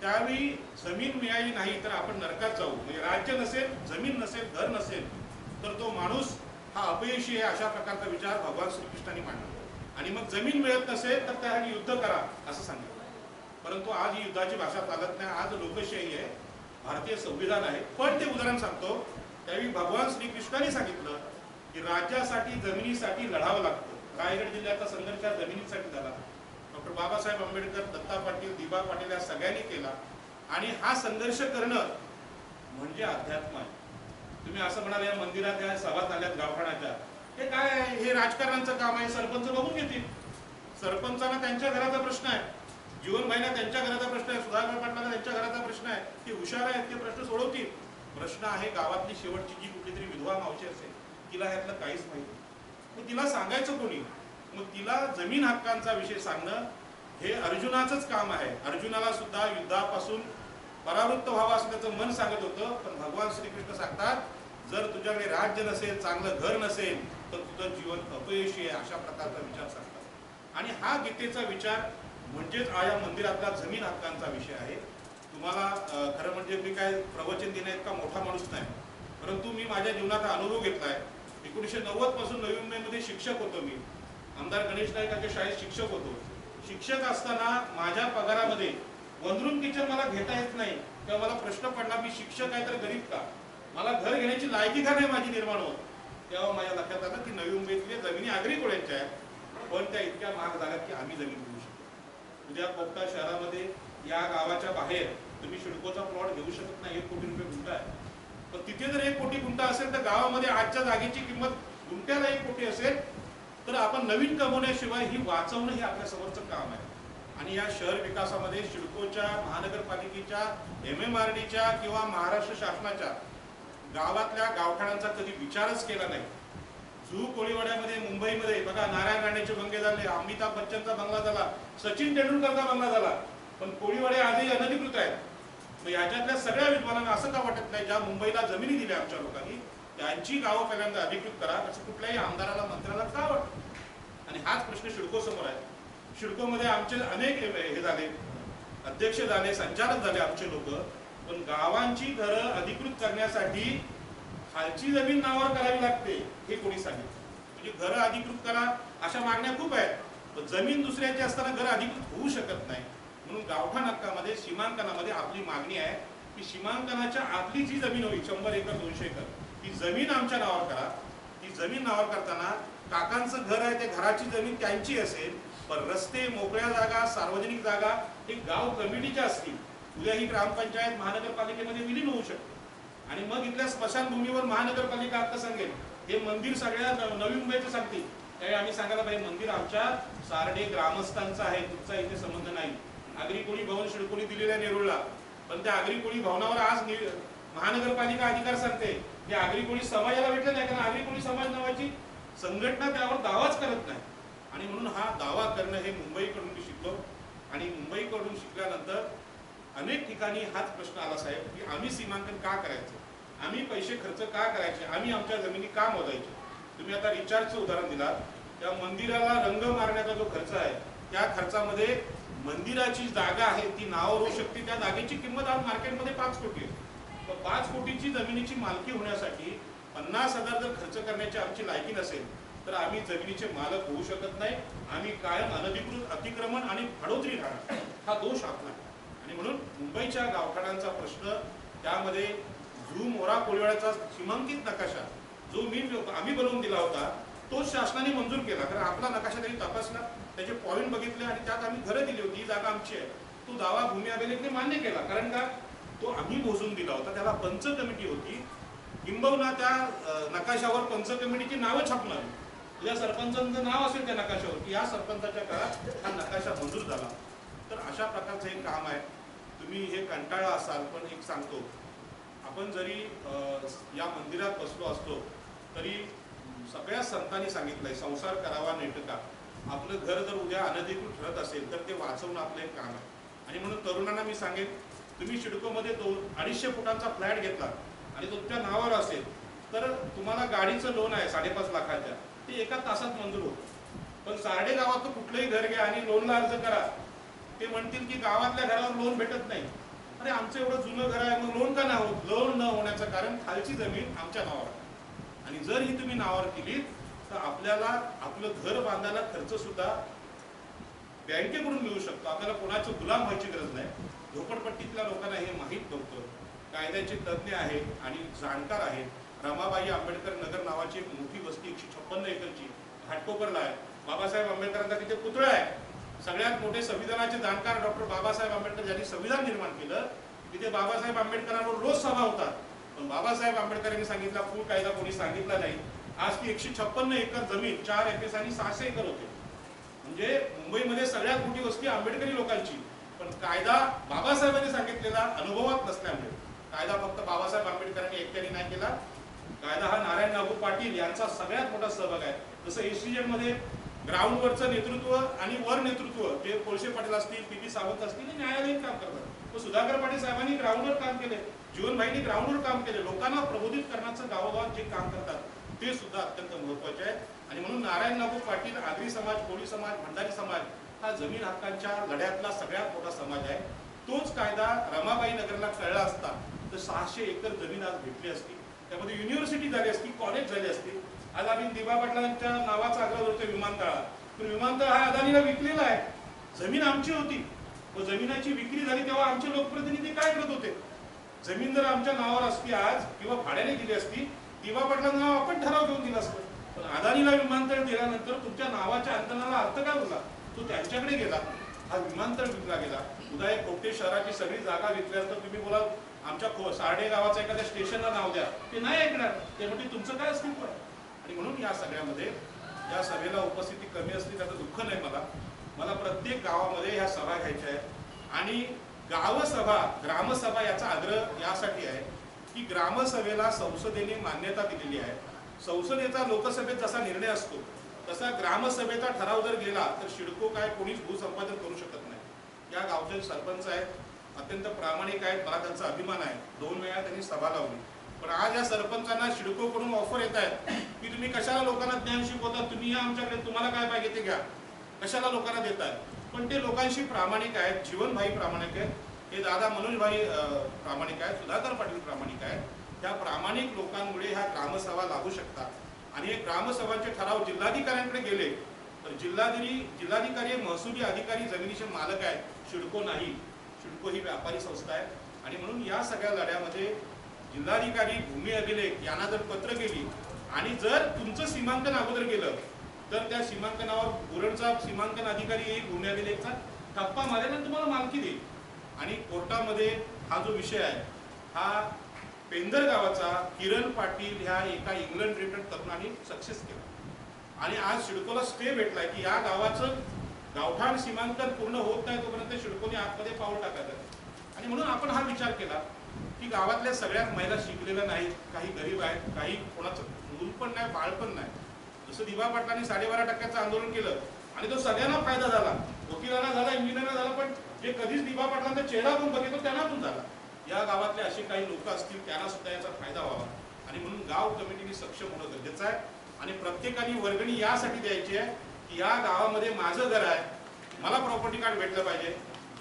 त्यावेळी जमीन मिळाली नाही तर आपण नरकात जाऊ. म्हणजे राज्य नसेल, जमीन नसेल, घर नसेल तर तो माणूस हा अपयशी आहे, अशा प्रकारचा विचार भगवान श्रीकृष्णांनी मांडला. आणि मग जमीन मिळत नसेल तर त्यासाठी युद्ध करा असं सांगितलं. परंतु आज ही युद्धाची भाषा चालत नाही. आज लोकशाही आहे, भारतीय संविधान आहे. पण ते उदाहरण सांगतो. त्यावेळी भगवान श्रीकृष्णांनी सांगितलं की राज्यासाठी जमिनीसाठी लढावं लागतं. रायगड जिल्ह्याचा संघर्ष जमिनीसाठी झाला. डॉक्टर बाबासाहेब आंबेडकर, दत्ता पाटील, दिबा पाटील या सगळ्यांनी केला. आणि हा संघर्ष करणं म्हणजे अध्यात्म आहे. तुम्ही असं म्हणाल या मंदिरात या सभा झाल्यात गावठाणाच्या, हे काय आहे? हे राजकारणाचं काम आहे, सरपंच बघून घेतील. सरपंचांना त्यांच्या घराचा प्रश्न आहे, जीवनभाईंना त्यांच्या घराचा प्रश्न आहे, सुधाकर पाटलांना त्यांच्या घराचा प्रश्न आहे. ते हुशार आहेत, ते प्रश्न सोडवतील. प्रश्न आहे गावातली शेवटची जी कुठली तरी विधवा मावशी असेल, तिला ह्यातलं काहीच माहिती, मग तिला सांगायचं कोणी? मग तिला जमीन हक्कांचा विषय सांगणं हे अर्जुनाचंच काम आहे. अर्जुनाला सुद्धा युद्धापासून परावृत्त व्हावं असं त्याचं मन सांगत होतं. पण भगवान श्रीकृष्ण सांगतात जर तुझ्याकडे राज्य नसेल, चांगलं घर नसेल तर तुझं जीवन अपयशी आहे, अशा प्रकारचा विचार सांगतात. आणि हा गीतेचा विचार म्हणजेच या मंदिरातला जमीन हक्कांचा विषय आहे. तुम्हाला खरं म्हणजे मी काय प्रवचन देण्या इतका मोठा माणूस नाही, परंतु मी माझ्या जीवनात अनुभव घेतलाय. 1990 पासून नवी मुंबईमध्ये शिक्षक होतो. मी आमदार गणेश नाईकांच्या शाळेत शिक्षक होतो. शिक्षक असताना माझ्या पगारामध्ये वनरूम किचन मला घेता येत नाही. तेव्हा मला प्रश्न पडला, मी शिक्षक आहे तर गरीब का? मला घर घेण्याची लायकी का नाही माझी निर्माण होत? तेव्हा माझ्या लक्षात आलं की नवी मुंबईतल्या जमिनी आगरी कोळ्यांच्या आहेत, पण त्या इतक्या महाग झाल्यात की आम्ही जमीन घेऊ शकतो. उद्या कोकटा शहरामध्ये या गावाच्या बाहेर तुम्ही शिडकोचा प्लॉट घेऊ शकत नाही. 1 कोटी रुपये गुंठा आहे. पण तिथे जर 1 कोटी गुंठा असेल तर गावामध्ये आजच्या जागेची किंमत गुंठ्याला 1 कोटी असेल तर आपण नवीन कमवण्याशिवाय ही वाचवणं हे आपल्या समोरचं काम आहे. आणि या शहर विकासामध्ये शिडकोच्या, महानगरपालिकेच्या, MMRDच्या किंवा महाराष्ट्र शासनाच्या गावातल्या गावठाणांचा कधी विचारच केला नाही. जुहू कोळीवाड्यामध्ये मुंबईमध्ये बघा नारायण राणेचे बंगले झाले, अमिताभ बच्चनचा बंगला झाला, सचिन तेंडुलकरचा बंगला झाला, पण कोळीवाडे आजही अनधिकृत आहेत. मग याच्यातल्या सगळ्या विद्वानांना असं का वाटत नाही ज्या मुंबईला जमिनी दिल्या आमच्या लोकांनी त्यांची गावं पहिल्यांदा अधिकृत करा, असं कुठल्याही आमदाराला मंत्र्याला का वाटतं? आणि हाच प्रश्न शिडको समोर आहे. शिडकोमध्ये आमचे अनेक हे झाले, अध्यक्ष झाले, संचालक झाले आमचे लोक, पण गावांची घरं अधिकृत करण्यासाठी खालची जमीन नावावर करावी लागते हे कोणी सांगितलं? म्हणजे घरं अधिकृत करा अशा मागण्या खूप आहेत, पण जमीन दुसऱ्याची असताना घरं अधिकृत होऊ शकत नाही. म्हणून गावठाण हक्कामध्ये सीमांकनामध्ये आपली मागणी आहे की सीमांकनाच्या आतली जी जमीन होईल 100 एकर 200 एकर ती जमीन आमच्या नावावर करा. ती जमीन नावावर करताना काकांचं घर आहे, ते घराची जमीन त्यांची असेल, पण रस्ते, मोकळ्या जागा, सार्वजनिक जागा हे गाव कमिटीच्या असतील. उद्या ही ग्रामपंचायत महानगरपालिकेमध्ये विलीन होऊ शकते आणि मग इथल्या स्मशानभूमीवर महानगरपालिका हक्क सांगेल. हे मंदिर सगळ्या नवी मुंबईचं सांगतील. त्यावेळी आम्ही सांगायला पाहिजे मंदिर आमच्या सारडे ग्रामस्थांचं आहे, तुमचा इथे संबंध नाही. आगरी कोळी भवन शिडकोली दिलेल्या नेरुळला, पण त्या आगरी कोळी भवनावर आज महानगरपालिका अधिकार सांगते. ते आगरी कोळी समाजाला भेटलं नाही, कारण आगरी कोळी समाज नावाची संघटना त्यावर दावाच करत नाही. आणि म्हणून हा दावा करणं हे मुंबईकडून मी शिकलो. आणि मुंबईकडून शिकल्यानंतर अनेक ठिकाणी हाच प्रश्न आला साहेब की आम्ही सीमांकन का करायचं, आम्ही पैसे खर्च का करायचे, आम्ही आमच्या जमिनी का मोजायचे? तुम्ही आता रिचार्जचं उदाहरण दिलात, त्या मंदिराला रंग मारण्याचा जो खर्च आहे त्या खर्चामध्ये मंदिराची जागा आहे ती नावावर होऊ शकते, त्या जागेची किंमत आज मार्केटमध्ये 5 कोटी आहे. 5 कोटीची जमिनीची मालकी होण्यासाठी 50,000 जर खर्च करण्याची आमची लायकी नसेल तर आम्ही जमिनीचे मालक होऊ शकत नाही. आम्ही कायम अनधिकृत अतिक्रमण आणि भाडोत्री राहणार, हा दोष आपला आहे. आणि म्हणून मुंबईच्या गावठाणांचा प्रश्न, त्यामध्ये झू मोरा कोळीवाड्याचा सीमांकित नकाशा जो आम्ही बनवून दिला होता तो शासनाने मंजूर केला, कारण आपला नकाशा त्यांनी तपासला, त्याचे पॉईंट बघितले आणि त्यात आम्ही घरं दिली होती, ही जागा आमची आहे. तो दावा भूमी अभिलेखने मान्य केला, कारण का तो आम्ही मोजून दिला होता, त्याला पंच कमिटी होती. किंबहुना त्या नकाशावर पंच कमिटीची नावं छापणार, या सरपंचांचं नाव असेल त्या नकाशावर की या सरपंचाच्या काळात हा नकाशा मंजूर झाला. तर अशा प्रकारचं एक काम आहे. तुम्ही हे कंटाळा असाल, पण एक सांगतो, आपण जरी या मंदिरात बसलो असतो तरी सगळ्या संतांनी सांगितलंय संसार करावा नेटका. आपलं घर जर उद्या अनधिकृत ठरत असेल तर ते वाचवणं आपलं एक काम आहे. आणि म्हणून तरुणांना मी सांगेन, तुम्ही सिडकोमध्ये 250 फुटांचा फ्लॅट घेतला आणि तुमच्या नावावर असेल तर तुम्हाला गाडीचं लोन आहे 5.5 लाखाच्या, ते 1 तासात मंजूर होतं. पण सारडे गावात कुठलंही घर घ्या आणि लोनला अर्ज करा, ते म्हणतील की गावातल्या घरावर लोन भेटत नाही. अरे आमचं एवढं जुनं घर आहे, मग लोन का नाही होत? लोन न होण्याचं कारण खालची जमीन आमच्या नावावर आहे. आणि जर ही तुम्ही नावावर केली तर आपल्याला आपलं घर बांधायला खर्च सुद्धा बँकेकडून मिळू शकतो. आपल्याला कोणाचं गुलाम व्हायची गरज नाही. झोपडपट्टीतल्या लोकांना हे माहीत नव्हतं. कायद्याचे तज्ज्ञ आहेत आणि जाणकार आहेत. रमाबाई आंबेडकर नगर नावाची एक मोठी वस्ती 156 एकरची घाटकोपरला आहे. बाबासाहेब आंबेडकरांचा तिथे पुतळा आहे. सगळ्यात मोठे संविधानाचे जाणकार डॉक्टर बाबासाहेब आंबेडकर ज्यांनी संविधान निर्माण केलं, तिथे बाबासाहेब आंबेडकरांवर रोज सभा होतात. पण बाबासाहेब आंबेडकरांनी सांगितला फूल कायदा कोणी सांगितला नाही. आज ती 156 एकर जमीन 4 एकर आणि 600 एकर होते. म्हणजे मुंबईमध्ये सगळ्यात मोठी वस्ती आंबेडकरी लोकांची. पण कायदा बाबासाहेबांनी सांगितलेला अनुभवात नसल्यामुळे कायदा फक्त बाबासाहेब आंबेडकरांनी एकट्याने नाही केला. कायदा हा नारायण नागू पाटील यांचा सगळ्यात मोठा सहभाग आहे. जसं एसटीजेड मध्ये ग्राउंडवरचं नेतृत्व आणि वर नेतृत्व ते कोळसे पाटील असतील, पी सावंत असतील, न्यायालयीन काम करतात. सुधाकर पाटील साहेबांनी ग्राउंडवर काम केले, जीवनभाईंनी ग्राउंडवर काम केले. लोकांना प्रबोधित करण्याचं गावोगावात जे काम करतात ते सुद्धा अत्यंत महत्वाचे आहे. आणि म्हणून नारायण नागू पाटील, आगरी समाज, कोळी समाज, भंडारी समाज हा जमीन हक्कांच्या लढ्यातला सगळ्यात मोठा समाज आहे. तोच कायदा रमाबाई नगरला कळला असता तर 600 एकर जमीन आज भेटली असती, त्यामध्ये युनिव्हर्सिटी झाली असती, कॉलेज झाली असती. आज आम्ही दिवा पाटलांच्या नावाचा आग्रह होतो विमानतळात, पण विमानतळ हा अदानीला विकलेला आहे. जमीन आमची होती व जमिनाची विक्री झाली तेव्हा आमचे लोकप्रतिनिधी काय करत होते? जमीन जर आमच्या नावावर असती आज किंवा भाड्याने दिली असती, दिवा पाटलांचं नाव आपण ठराव घेऊन दिला असतं. पण अदानीला विमानतळ दिल्यानंतर तुमच्या नावाच्या अंतनाला अर्थ काय होता? तो त्यांच्याकडे गेला, हा विमानतळ विकला गेला. उद्या कोकटे शहराची सगळी जागा विकल्यानंतर तुम्ही बोला आमच्या सारडे गावाचं एखाद्या स्टेशनला नाव द्या, ते नाही ऐकणार. ते म्हणजे तुमचं काय अस्तित्व आहे? आणि म्हणून या सगळ्यामध्ये या सभेला उपस्थिती कमी असली त्याचं दुःख नाही मला प्रत्येक गावामध्ये ह्या सभा घ्यायच्या आहेत. आणि गावसभा ग्रामसभा याचा आग्रह यासाठी आहे की ग्रामसभेला संसदेने मान्यता दिलेली आहे. संसदेचा लोकसभेत जसा निर्णय असतो तसा ग्रामसभेचा ठराव जर गेला तर सिडको काय कोणीच भूसंपादन करू शकत नाही. या गावचे सरपंच आहेत, अत्यंत प्रामाणिक आहेत, मला त्यांचा अभिमान आहे. 2 वेळा त्यांनी सभा लावली. पण आज या सरपंचांना सिडकोकडून ऑफर येत आहेत की तुम्ही कशाला लोकांना ज्ञान शिकवता, तुम्ही या आमच्याकडे, तुम्हाला काय पाहिजे ते घ्या, कशाला लोकांना देताय. पण ते लोकांशी प्रामाणिक आहेत. जीवनभाई प्रामाणिक आहेत, हे दादा मनोजभाई प्रामाणिक आहेत, सुधाकर पाटील प्रामाणिक आहेत. त्या प्रामाणिक लोकांमुळे ह्या ग्रामसभा लागू शकतात. आणि हे ग्रामसभांचे ठराव जिल्हाधिकाऱ्यांकडे गेले तर जिल्हाधिकारी महसुली अधिकारी जमिनीचे मालक आहेत, सिडको नाही. सिडको ही व्यापारी संस्था आहे. आणि म्हणून या सगळ्या लढ्यामध्ये जिल्हाधिकारी, भूमी अभिलेख यांना जर पत्र गेली आणि जर तुमचं सीमांकन अगोदर गेलं तर त्या सीमांकनावर उरणचा सीमांकन अधिकारी येईल, भूमी अभिलेखचा ठप्पा मारेल आणि तुम्हाला मालकी देईल. आणि कोर्टामध्ये हा जो विषय आहे हा पेंदर गावाचा किरण पाटील ह्या एका इंग्लंड रिटर्न तरुणाने सक्सेस केला. आणि आज सिडकोला स्टे भेटलाय की या गावाचं गावठाण सीमांकन पूर्ण होत नाही तोपर्यंत सिडकोने आतमध्ये पाऊल टाकायचं. आणि म्हणून आपण हा विचार केला की गावातल्या सगळ्याच महिला शिकलेल्या नाहीत, काही गरीब आहेत, काही कोणाचं मूल पण नाही, बाळ पण नाही. जसं दिवा पाटलांनी 12.5% आंदोलन केलं आणि तो सगळ्यांना फायदा झाला, वकिलांना झाला, इंजिनियरला झाला, पण जे कधीच दिवा पाटलांचा चेहरा पण बघितलो त्यांना पण झाला. या गावातले असे काही लोक असतील त्यांना सुद्धा याचा फायदा व्हावा. आणि म्हणून गाव कमिटीने सक्षम होणं गरजेचं आहे. आणि प्रत्येकाने वर्गणी यासाठी द्यायची आहे की या गावामध्ये माझं घर आहे, मला प्रॉपर्टी कार्ड भेटलं पाहिजे.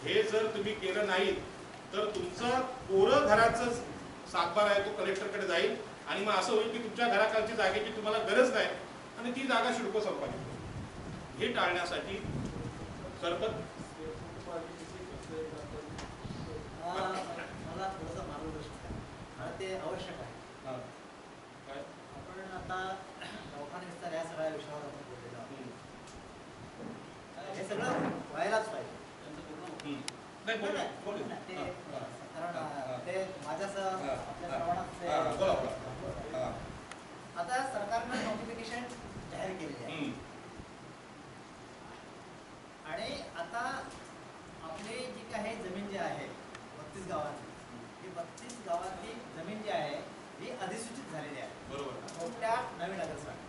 हे जर तुम्ही केलं नाही तर तुमचं कोरं घराचं सातबार आहे तो कलेक्टरकडे जाईल आणि मग असं होईल की तुमच्या घराखालची जागेची तुम्हाला गरज नाही आणि ती जागा सिडको संपादित होईल. हे टाळण्यासाठी सरपंच मला थोडंसं मार्गदर्शन आहे आणि ते आवश्यक आहे. आपण आता दवाखाना विस्तार या सगळ्या विषयावर आपण बोललेलो आहोत. हे सगळं व्हायलाच पाहिजे. कारण ते माझ्यासह आपल्या सर्वांनाच आता सरकारनं नोटिफिकेशन जाहीर केलेली आहे आणि आता आपली जी काही जमीन जी आहे 32 गावांची, ही 32 गावातली जमीन जी आहे ही अधिसूचित झालेली आहे. बरोबर. मोठ्या नवीन नगरसाठी.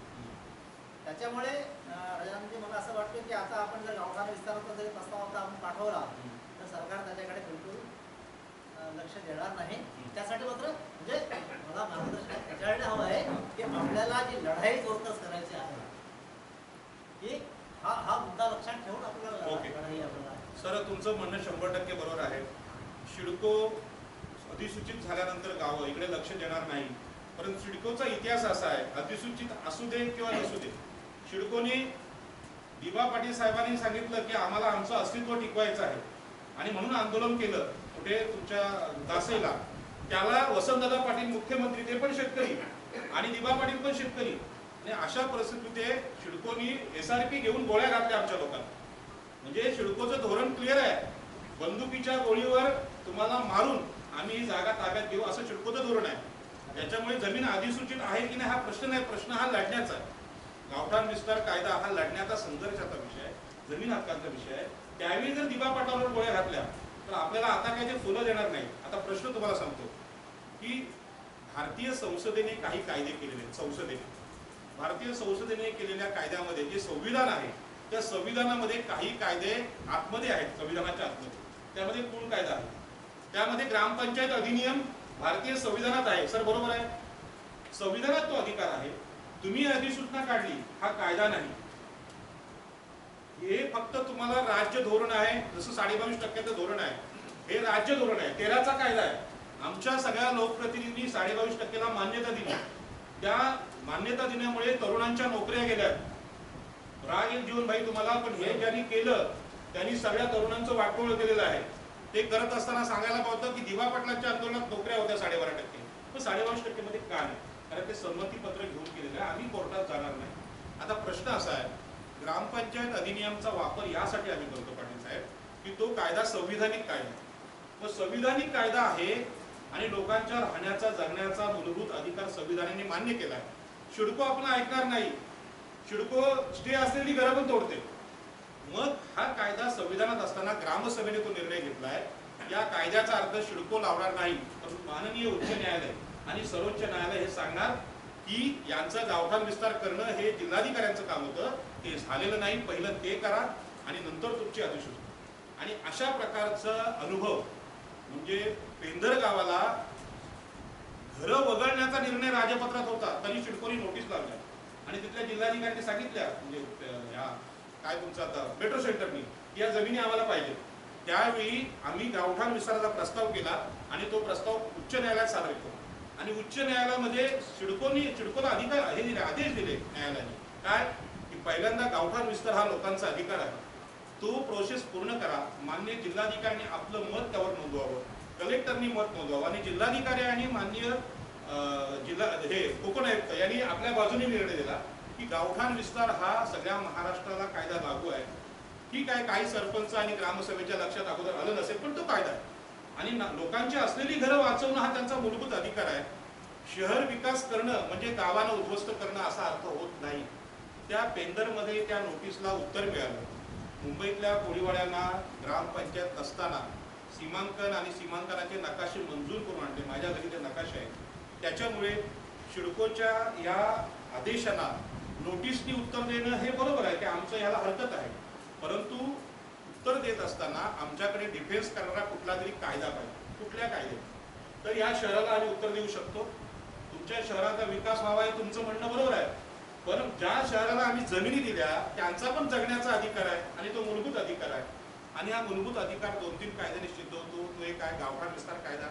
त्याच्यामुळे राजानंदजी मला असं वाटतं की आता आपण जर गावठाण विस्ताराचा जरी प्रस्ताव आता आपण पाठवला तर सरकार त्याच्याकडे बिलकुल लक्ष देणार नाही. त्यासाठी मात्र म्हणजे मला मार्गदर्शन त्याच्याकडे हवं आहे की आपल्याला जी लढाई जोरकस करायची आहे की हा मुद्दा लक्षात ठेवून आपल्याला लढाई आपल्याला. सर तुमचं म्हणणं 100% बरोबर आहे. सिडको अधिसूचित झाल्यानंतर गावं इकडे लक्ष देणार नाही, परंतु सिडकोचा इतिहास असा आहे, अधिसूचित असू दे किंवा नसू दे, सिडकोने दिबा पाटील साहेबांनी सांगितलं की आम्हाला आमचं अस्तित्व टिकवायचं आहे आणि म्हणून आंदोलन केलं कुठे तुमच्या दासईला. त्याला वसंतदादा पाटील मुख्यमंत्री, ते पण शेतकरी, आणि दिबा पाटील पण शेतकरी. आणि अशा परिस्थितीत सिडकोनी SRP घेऊन गोळ्या घातल्या आमच्या लोकांना. म्हणजे सिडकोचं धोरण क्लिअर आहे, बंदुकीच्या गोळीवर तुम्हाला मारून आम्ही ही जागा ताब्यात घेऊ असं सिडकोचं धोरण आहे. त्याच्यामुळे जमीन अधिसूचित आहे की नाही हा प्रश्न नाही, प्रश्न हा लढण्याचा आहे. गावठाण विस्तार कायदा हा लढण्याचा संघर्षाचा विषय आहे, जमीन हक्काचा विषय आहे. त्यावेळी जर दिबा पाटलावर गोळ्या घातल्या तर आपल्याला आता काही ते फुलं देणार नाही. आता प्रश्न तुम्हाला सांगतो की भारतीय संसदेने काही कायदे केलेले आहेत. भारतीय संसदेने केलेल्या कायद्यामध्ये जे संविधान आहे त्या संविधानामध्ये काही कायदे आतमध्ये आहेत, संविधानाच्या आतमध्ये. त्यामध्ये मूळ कायदा आहे, त्यामध्ये ग्रामपंचायत अधिनियम भारतीय संविधानात आहे. सर बरोबर आहे, संविधानात तो अधिकार आहे. तुम्ही अधिसूचना काढली, हा कायदा नाही. हे फक्त तुम्हाला राज्य धोरण आहे, जसं 22.5% धोरण आहे, हे राज्य धोरण आहे. 13चा कायदा आहे. आमच्या सगळ्या लोकप्रतिनिधी 22.5%ला मान्यता दिली. त्या मान्यता दिल्यामुळे तरुणांच्या नोकऱ्या गेल्या. राग येईल जीवनभाई तुम्हाला, पण हे ज्यांनी केलं त्यांनी सगळ्या तरुणांचं वाटोळ केलेलं आहे. ते करत असताना सांगायला पावतं की दिबा पाटलांच्या आंदोलनात नोकऱ्या होत्या 12.5%, पण 22% मध्ये का नाही? कारण ते संमतीपत्र घेऊन केलेलं आहे. आम्ही कोर्टात जाणार नाही. आता प्रश्न असा आहे, ग्रामपंचायत अधिनियमचा वापर यासाठी आम्ही करतो पाटील साहेब की तो कायदा संविधानिक कायदा, तो संविधानिक कायदा आहे आणि लोकांच्या राहण्याचा जगण्याचा मूलभूत अधिकार संविधानाने मान्य केला आहे. सिडको आपण ऐकणार नाही, सिडको स्टे असलेली घरं पण तोडते. मग हा कायदा संविधानात असताना ग्रामसभेने तो निर्णय घेतलाय. या कायद्याचा अर्थ सिडको लावणार नाही, पण माननीय उच्च न्यायालय आणि सर्वोच्च न्यायालय हे सांगणार की यांचं गावठाण विस्तार करणं हे जिल्हाधिकाऱ्यांचं काम होतं, ते झालेलं नाही. पहिलं ते करा आणि नंतर तुमची अधिसूचना. आणि अशा प्रकारचा अनुभव म्हणजे पेंदर गावाला घरं वगळण्याचा निर्णय राजपत्रात होता, तरी सिडकोनी नोटीस लावल्या आणि तिथल्या जिल्हाधिकाऱ्यांनी सांगितल्या, म्हणजे या काय तुमचं आता मेट्रो सेंटरनी या जमिनी आम्हाला पाहिजे. त्यावेळी आम्ही गावठाण विस्ताराचा प्रस्ताव केला आणि तो प्रस्ताव उच्च न्यायालयात सादर केला आणि उच्च न्यायालयामध्ये सिडकोला अधिकार हे दिले, आदेश दिले न्यायालयाने काय की पहिल्यांदा गावठाण विस्तार हा लोकांचा अधिकार आहे, तो प्रोसेस पूर्ण करा. मान्य जिल्हाधिकाऱ्यांनी आपलं मत त्यावर नोंदवावं, कलेक्टरनी मत नोंदवावं आणि जिल्हाधिकारी आणि मान्य जिल्हा हे कोकण आयुक्त यांनी आपल्या बाजूने निर्णय दिला की गावठाण विस्तार हा सगळ्या महाराष्ट्राला कायदा लागू आहे. ठीक आहे, काही सरपंच आणि ग्रामसभेच्या लक्षात अगोदर आलं नसेल, पण तो कायदा आहे आणि लोकांची असलेली घरं वाचवणं हा त्यांचा मूलभूत अधिकार आहे. शहर विकास करणं म्हणजे गावांना उद्ध्वस्त करणं असा अर्थ होत नाही. त्या पेंदरमध्ये त्या नोटीसला उत्तर मिळालं. मुंबईतल्या कोळीवाड्यांना ग्रामपंचायत नसताना सीमांकन आणि सीमांकनाचे नकाशे मंजूर करून आणले. माझ्या घरी ते नकाशे आहेत. त्याच्यामुळे सिडकोच्या या आदेशांना नोटीसनी उत्तर देणं हे बरोबर आहे की आमचं याला हरकत आहे, परंतु उत्तर देत असताना आमच्याकडे डिफेन्स करणारा कुठला तरी कायदा पाहिजे. कुठल्या कायद्यात तर या शहराला आम्ही उत्तर देऊ शकतो. तुमच्या शहराचा विकास व्हावा हे तुमचं म्हणणं बरोबर आहे, पण ज्या शहराला आम्ही जमिनी दिल्या त्यांचा पण जगण्याचा अधिकार आहे आणि तो मूलभूत अधिकार आहे. आणि हा मूलभूत अधिकार 2-3 कायद्याने सिद्ध होतो. तो एक आहे गावठाण विस्तार कायदा,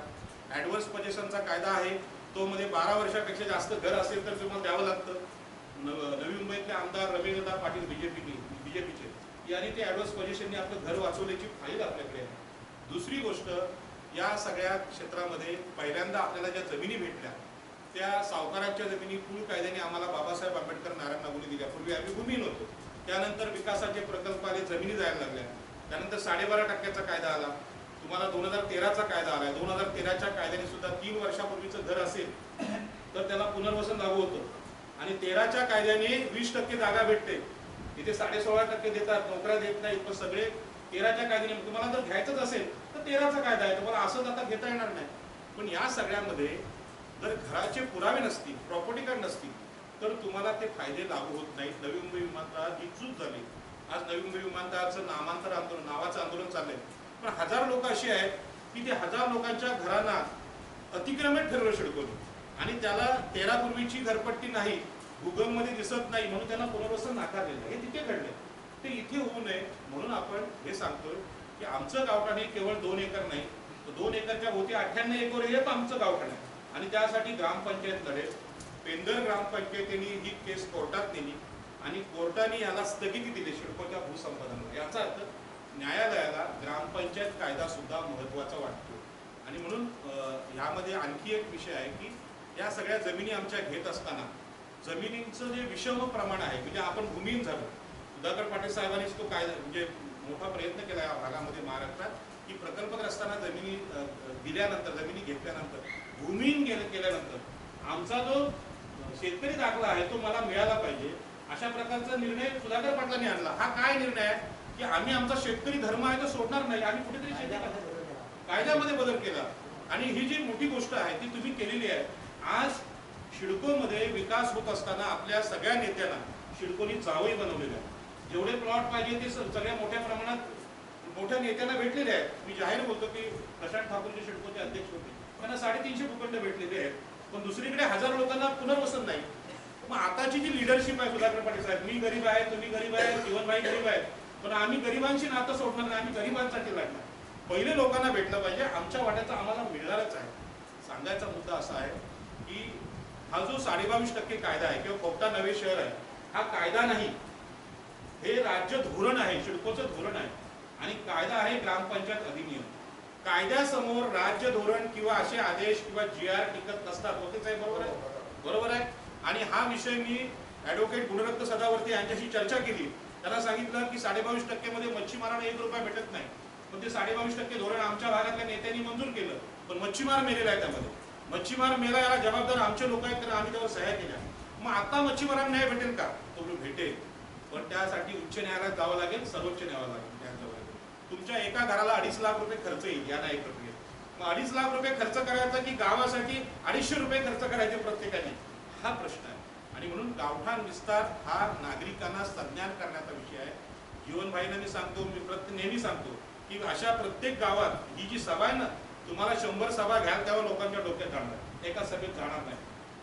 ॲडव्हर्स पोझिशनचा कायदा आहे. तो मध्ये 12 वर्षापेक्षा जास्त घर असेल तर तुम्हाला द्यावं लागतं. नवी मुंबईतले आमदार रवींद्रनाथ पाटील बीजेपीचे यांनी ते ॲडव्हर्स पोझिशनने आपलं घर वाचवल्याची फाईल आपल्याकडे आहे. दुसरी गोष्ट, या सगळ्या क्षेत्रामध्ये पहिल्यांदा आपल्याला ज्या जमिनी भेटल्या त्या सावकारांच्या जमिनी पूल कायद्याने आम्हाला बाबासाहेब आंबेडकर नारायण नागुनी दिल्या. पूर्वी आम्ही भूमीहीन होतो. त्यानंतर विकासाचे प्रकल्प आले, जमिनी जायला लागल्या. त्यानंतर 12.5% कायदा आला. तुम्हाला 2013चा कायदा आला. 2013च्या कायद्याने सुद्धा 3 वर्षापूर्वीचं घर असेल तर त्याला पुनर्वसन लागू होतं. आणि 13च्या कायद्याने 20% जागा भेटते. इथे 16.5% देतात, नोकऱ्या देत नाहीत. पण सगळे 13च्या कायद्याने, तुम्हाला जर घ्यायचंच असेल तर 13चा कायदा आहे, तुम्हाला असंच आता घेता येणार नाही. पण या सगळ्यामध्ये जर घराचे पुरावे नसतील, प्रॉपर्टी कार्ड नसतील तर तुम्हाला ते फायदे लागू होत नाहीत. नवी मुंबई विमानतळात ही चूक झाली. आज नवी मुंबई विमानतळाचं नामांतर आंदोलन, नावाचं आंदोलन चाललंय. पण 1000 लोक अशी आहेत की ते 1000 लोकांच्या घरांना अतिक्रमण ठरवलं सिडकोने आणि त्याला 13 पूर्वीची घरपट्टी नाही, गुगलमध्ये दिसत नाही म्हणून त्यांना पुनर्वसन नाकारलेलं आहे. हे तिथे घडले. ते इथे होऊ नये म्हणून आपण हे सांगतोय की आमचं गावठाण हे केवळ 2 एकर नाही, तर 2 एकरच्या भोवती 98 एकर हे आमचं गावठाण आहे. आणि त्यासाठी ग्रामपंचायत लढेल. पेंदर ग्रामपंचायतीने ही केस कोर्टात नेली आणि कोर्टाने याला स्थगिती दिली सिडकोच्या भूसंपादनाला. याचा अर्थ न्यायालयाला ग्रामपंचायत कायदा सुद्धा महत्त्वाचा वाटतो. आणि म्हणून ह्यामध्ये आणखी एक विषय आहे की या सगळ्या जमिनी आमच्या घेत असताना जमिनींचं जे विषम प्रमाण आहे, म्हणजे आपण भूमिहीन झालो. सुधाकर पाटील साहेबांनीच तो कायदा म्हणजे मोठा प्रयत्न केला या भागामध्ये महाराष्ट्रात की प्रकल्पग्रस्तांना जमिनी दिल्यानंतर, जमिनी घेतल्यानंतर, भूमिहीन केल्यानंतर आमचा जो शेतकरी दाखला आहे तो मला मिळाला पाहिजे, अशा प्रकारचा निर्णय सुधाकर पाटलांनी आणला. हा काय निर्णय आहे की आम्ही आमचा शेतकरी धर्म आहे तो सोडणार नाही, आम्ही कुठेतरी शेती कायद्यामध्ये बदल केला. आणि ही जी मोठी गोष्ट आहे ती तुम्ही केलेली आहे. आज सिडकोमध्ये विकास होत असताना आपल्या सगळ्या नेत्यांना सिडकोनी जावई बनवलेलं आहे. जेवढे प्लॉट पाहिजे ते सगळ्या मोठ्या प्रमाणात मोठ्या नेत्यांना भेटलेले आहेत. मी जाहीर बोलतो की प्रशांत ठाकूरचे सिडकोचे अध्यक्ष होते, त्यांना 350 भूखंड भेटलेले आहेत. पण दुसरीकडे 1000 लोकांना पुनर्वसन नाही. मग आताची जी लिडरशिप आहे सुधाकर पाटील साहेब, मी गरीब आहे, तुम्ही गरीब आहे, जीवनभाई गरीब आहेत, पण आम्ही गरिबांशी नातं सोडणार नाही, आम्ही गरिबांसाठी लढणार. पहिले लोकांना भेटलं पाहिजे, आमच्या वाट्याचं आम्हाला मिळणारच आहे. सांगायचा मुद्दा असा आहे की हा जो 22.5% कायदा आहे किंवा कोकटा नवे शहर आहे, हा कायदा नाही, हे राज्य धोरण आहे, सिडकोचं धोरण आहे. आणि कायदा आहे ग्रामपंचायत अधिनियम. कायद्यासमोर राज्य धोरण किंवा असे आदेश किंवा GR टिकत नसतात. होते साहेब, बरोबर आहे? बरोबर आहे. आणि हा विषय मी ॲडव्होकेट गुणरत्न सदावर्ते यांच्याशी चर्चा केली. त्यांना सांगितलं की 22.5% मध्ये मच्छीमारांना 1 रुपया भेटत नाही. पण ते 22.5% धोरण आमच्या भागातल्या नेत्यांनी मंजूर केलं. पण मच्छीमार मेलेला आहे त्यामध्ये. मच्छीमार मेला याला जबाबदार आमचे लोक आहेत, तर आम्ही त्यावर सह्या केल्या. मग आता मच्छीमारांना न्याय भेटेल का? तो भेटेल, पण त्यासाठी उच्च न्यायालयात जावं लागेल, सर्वोच्च न्यायालयात जावं लागेल. तुमच्या एका घराला 2.5 लाख रुपये खर्च येईल या न्यायिक प्रक्रियेत. मग 2.5 लाख रुपये खर्च करायचा की गावासाठी 250 रुपये खर्च करायचे प्रत्येकाने, हा प्रश्न आहे. आणि म्हणून गावठाण विस्तार हा नागरिकांना संज्ञान करण्याचा विषय आहे. जीवनभाईंना मी सांगतो, मी नेहमी सांगतो की अशा प्रत्येक गावात ही जी सभा आहे ना, तुम्हाला 100 सभा घ्याल तेव्हा लोकांच्या डोक्यात जाणार, एका सभेत जाणार नाही.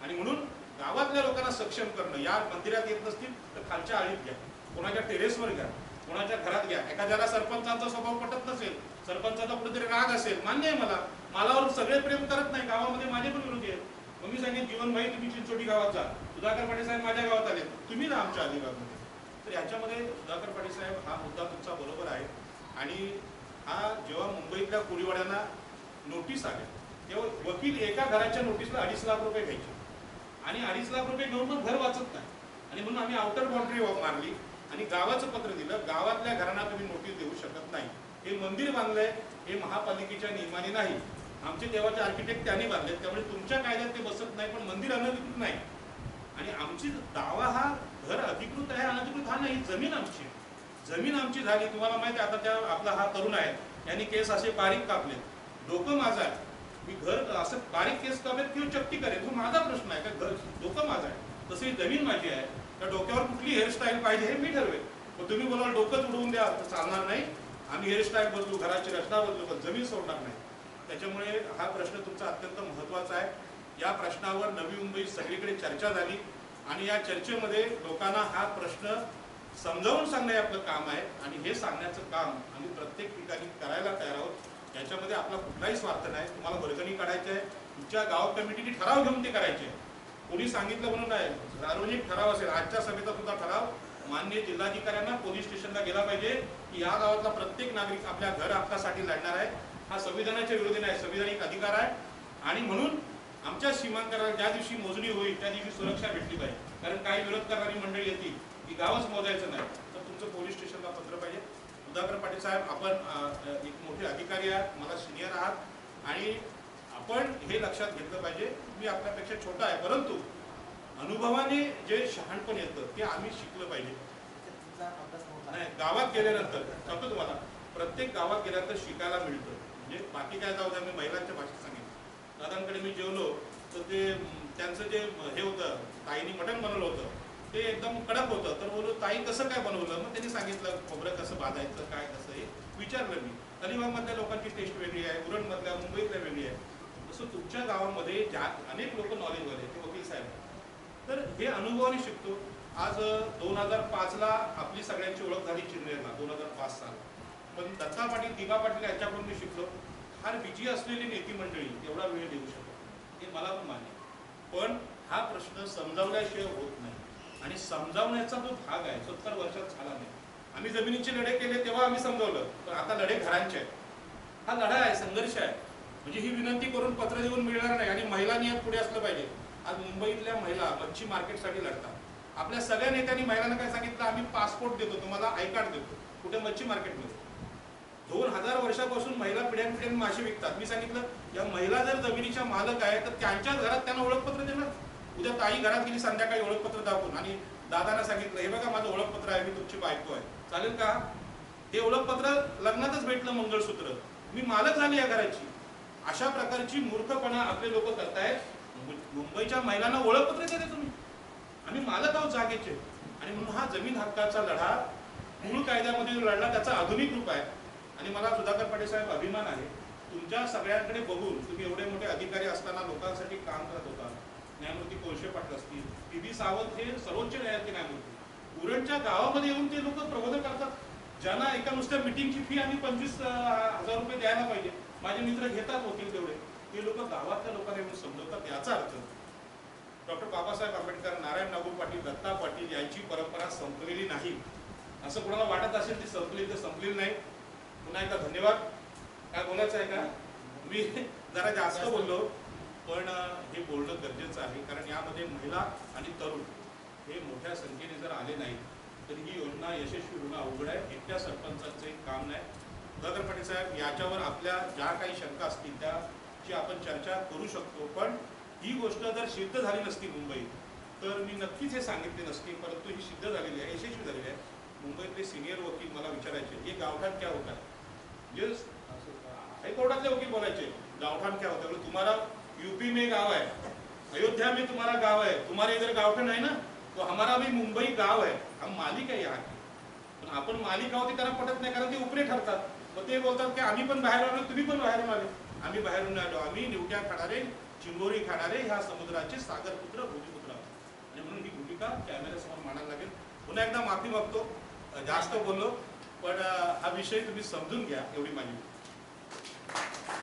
आणि म्हणून गावातल्या लोकांना सक्षम करणं, या मंदिरात येत नसतील तर खालच्या आळीत घ्या, कोणाच्या टेरेसवर घ्या, कोणाच्या घरात घ्या. एखाद्याला सरपंचांचा स्वभाव पटत नसेल, सरपंचाचा कुठेतरी राग असेल, मान्य आहे मला, मालावर सगळे प्रेम करत नाही, गावामध्ये माझे पण विरोधी आहेत. मग मी सांगेन जीवनभाई तुम्ही चिंचोटी गावात जा, सुधाकर पाटील साहेब माझ्या गावात आले, तुम्ही ना आमच्या अलिबागमध्ये. तर याच्यामध्ये सुधाकर पाटील साहेब हा मुद्दा तुमचा बरोबर आहे. आणि हा जेव्हा मुंबईतल्या कोळीवाड्यांना नोटीस आल्या तेव्हा वकील एका घराच्या नोटीसला 2.5 लाख रुपये घ्यायचे आणि 2.5 लाख रुपये घेऊन पण घर वाचत नाही. आणि म्हणून आम्ही आउटर बाउंड्री मारली आणि गावाचं पत्र दिलं, गावातल्या घरांना तुम्ही नोटीस देऊ शकत नाही. हे मंदिर बांधलंय हे महापालिकेच्या नियमाने नाही, आमचे देवाचे आर्किटेक्ट त्यांनी बांधले, त्यामुळे तुमच्या कायद्यात ते बसत नाही. पण मंदिर अनधिकृत नाही आणि आमची दावा हा घर अधिकृत आहे, अनधिकृत हा नाही, जमीन आमची आहे. जमीन आमची झाली. तुम्हाला माहिती आहे आता त्या आपला हा तरुण आहे यांनी केस असे बारीक कापले, डोकं माझं आहे, मी घर असं बारीक केस कापेल किंवा चपटी करेल, तो माझा प्रश्न आहे का? घर डोकं माझं आहे, तशी जमीन माझी आहे. त्या डोक्यावर कुठली हेअरस्टाईल पाहिजे हे मी ठरवेल. पण तुम्ही बोलाल डोकंच उडवून द्या तर चालणार नाही. आम्ही हेअरस्टाईल बदलू, घराची रचना बदलू, पण जमीन सोडणार नाही. त्याच्यामुळे हा प्रश्न तुमचा अत्यंत महत्त्वाचा आहे. या प्रश्नावर नवी मुंबईत सगळीकडे चर्चा झाली आणि या चर्चेमध्ये लोकांना हा प्रश्न समजावून सांगणे आपलं काम आहे आणि हे सांगण्याचं काम आम्ही प्रत्येक ठिकाणी करायला तयार आहोत। याच्यामध्ये आपला कुठलाही स्वार्थ नाही। तुम्हाला वर्गणी काढायची आहे, तुमच्या गाव कमिटीने ठराव घेऊन ते करायचे आहे, कोणी सांगितलं म्हणून नाही। सार्वजनिक ठराव असेल, आजच्या सभेचा सुद्धा ठराव माननीय जिल्हाधिकाऱ्यांना पोलीस स्टेशनला गेला पाहिजे की या गावातला प्रत्येक नागरिक आपल्या घर हक्कासाठी लढणार आहे। हा संविधानाच्या विरोधी नाही, संविधानिक अधिकार आहे आणि म्हणून आमच्या सीमांकनाला ज्या दिवशी मोजणी होईल त्या दिवशी सुरक्षा भेटली पाहिजे। कारण काही विरोध करणारी मंडळी येतील की गावच मोजायचं नाही, तर तुमचं पोलीस स्टेशनला पत्र पाहिजे। सुधाकर पाटील साहेब, आपण एक मोठे अधिकारी आहात, मला सिनियर आहात आणि आपण हे लक्षात घेतलं पाहिजे। मी आपल्यापेक्षा छोटा आहे, परंतु अनुभवाने जे शहाणपण येतं ते आम्ही शिकलं पाहिजे। नाही, गावात गेल्यानंतर सांगतो तुम्हाला, प्रत्येक गावात गेल्यानंतर शिकायला मिळतं। म्हणजे बाकी काय जाऊ द्या, मी महिलांच्या भाषेत सांगितलं। दादांकडे मी जेवलो तर ते त्यांचं जे हे होतं, ताईने मटण बनवलं होतं ते एकदम कडक होतं। तर बोललो ताई कसं काय बनवलं? मग त्यांनी सांगितलं खोबरं कसं भाजायचं, काय कसं, हे विचारलं मी। अलिबागमधल्या लोकांची टेस्ट वेगळी आहे, उरणमधल्या, मुंबईतल्या वेगळी आहे। तसं तुमच्या गावामध्ये ज्या अनेक लोक नॉलेजवाले ते वकील साहेब, तर हे अनुभवाने शिकतो। आज 2005ला आपली सगळ्यांची ओळख झाली चिरनेरला, 2005 साल। पण दत्ता पाटील, दिबा पाटील यांच्याकडून मी शिकलो, फार बिजी असलेली नेती मंडळी एवढा वेळ देऊ शकतो, हे मला पण मान्य। पण हा प्रश्न समजावल्याशिवाय होत नाही आणि समजावण्याचा जो भाग आहे 70 वर्षात झाला नाही। आम्ही जमिनीचे लढे केले तेव्हा आम्ही समजावलं, पण आता लढे घरांचे आहेत। हा लढा आहे, संघर्ष आहे। म्हणजे ही विनंती करून पत्र देऊन मिळणार नाही आणि महिलांनी यात पुढे असलं पाहिजे। आज मुंबईतल्या महिला मच्छी मार्केटसाठी लढतात। आपल्या सगळ्या नेत्यांनी महिलांना काय सांगितलं, आम्ही पासपोर्ट देतो तुम्हाला, आय कार्ड देतो, कुठे मच्छी मार्केटमध्ये। 2000 वर्षापासून महिला पिढ्यानपिढ्याने मासे विकतात। मी सांगितलं या महिला जर जमिनीच्या मालक आहे तर त्यांच्याच घरात त्यांना ओळखपत्र देणार। उद्या ताई घरात गेली संध्याकाळी ओळखपत्र दाखवून आणि दादांना सांगितलं हे बघा माझं ओळखपत्र आहे, मी तुमची बायको आहे, चालेल का? हे ओळखपत्र लग्नातच भेटलं, मंगळसूत्र, मी मालक झाले या घराची। अशा प्रकारची मूर्खपणा आपले लोक करतायत। मुंबईच्या महिलांना ओळखपत्र देते तुम्ही, आम्ही मालक आहोत जागेचे। आणि म्हणून हा जमीन हक्काचा लढा मूळ कायद्यामध्ये जो लढला त्याचा आधुनिक रूप आहे। आणि मला सुधाकर पाटील साहेब अभिमान आहे, तुमच्या सगळ्यांकडे बघून तुम्ही एवढे मोठे अधिकारी असताना लोकांसाठी काम करत होता। न्यायमूर्ती कोळशे पाटील असतील, पी.बी. सावंत हे सर्वोच्च न्यायालयाचे न्यायमूर्ती, उरणच्या गावामध्ये येऊन ते लोक प्रबोधन करतात, ज्यांना एका नुसत्या मिटिंगची फी आम्ही 25,000 रुपये द्यायला पाहिजे। माझे मित्र घेतात होतील तेवढे, ते लोक गावातल्या लोकांना येऊन समजवतात। याचा अर्थ डॉक्टर बाबासाहेब आंबेडकर, नारायण नागू पाटील, दत्ता पाटील यांची परंपरा संपलेली नाही। असं कोणाला वाटत असेल ती संपली, तर संपलेली नाही। पुन्हा एकदा धन्यवाद। काय बोलायचं आहे का? मी जरा जास्त बोललो, पण हे बोलणं गरजेचं आहे, कारण यामध्ये महिला आणि तरुण हे मोठ्या संख्येने जर आले नाही तर ही योजना यशस्वी होणं अवघड आहे। एकट्या सरपंचाचं एक काम नाही। सुधाकर पाटील साहेब, याच्यावर आपल्या ज्या काही शंका असतील त्याची आपण चर्चा करू शकतो, पण ही गोष्ट जर सिद्ध झाली नसती मुंबईत तर मी नक्कीच हे सांगितले नसते, परंतु ही सिद्ध झालेली आहे, यशस्वी झालेली आहे। मुंबईतले सिनियर वकील मला विचारायचे ये गावठाण क्या होता है, ये हाईकोर्टातले वकील बोलायचे गावठाण क्या होता है। तुम्हारा यूपी में गांव है, अयोध्या में तुम्हारा गांव है, तुम्हारे इधर गावठाण है ना, तो हमारा भी मुंबई गांव है, हम मालिक है यहाँ के। पण आपण मालिक आहोत ते त्यांना पटत नाही, कारण ते उपरे ठरतात। मग ते बोलतात की आम्ही पण बाहेर आलो, तुम्ही पण बाहेरून आले। आम्ही बाहेरून आलो, आम्ही निवट्या खाणारे, चिंबोरी खाणारे, ह्या समुद्राचे सागरपुत्र, भूमिपुत्र आहोत। आणि म्हणून ही भूमिका कॅमेऱ्यासमोर मांडायला लागेल। पुन्हा एकदा माफी मागतो, जास्त बोललो, पण हा विषय तुम्ही समजून घ्या, एवढी माझी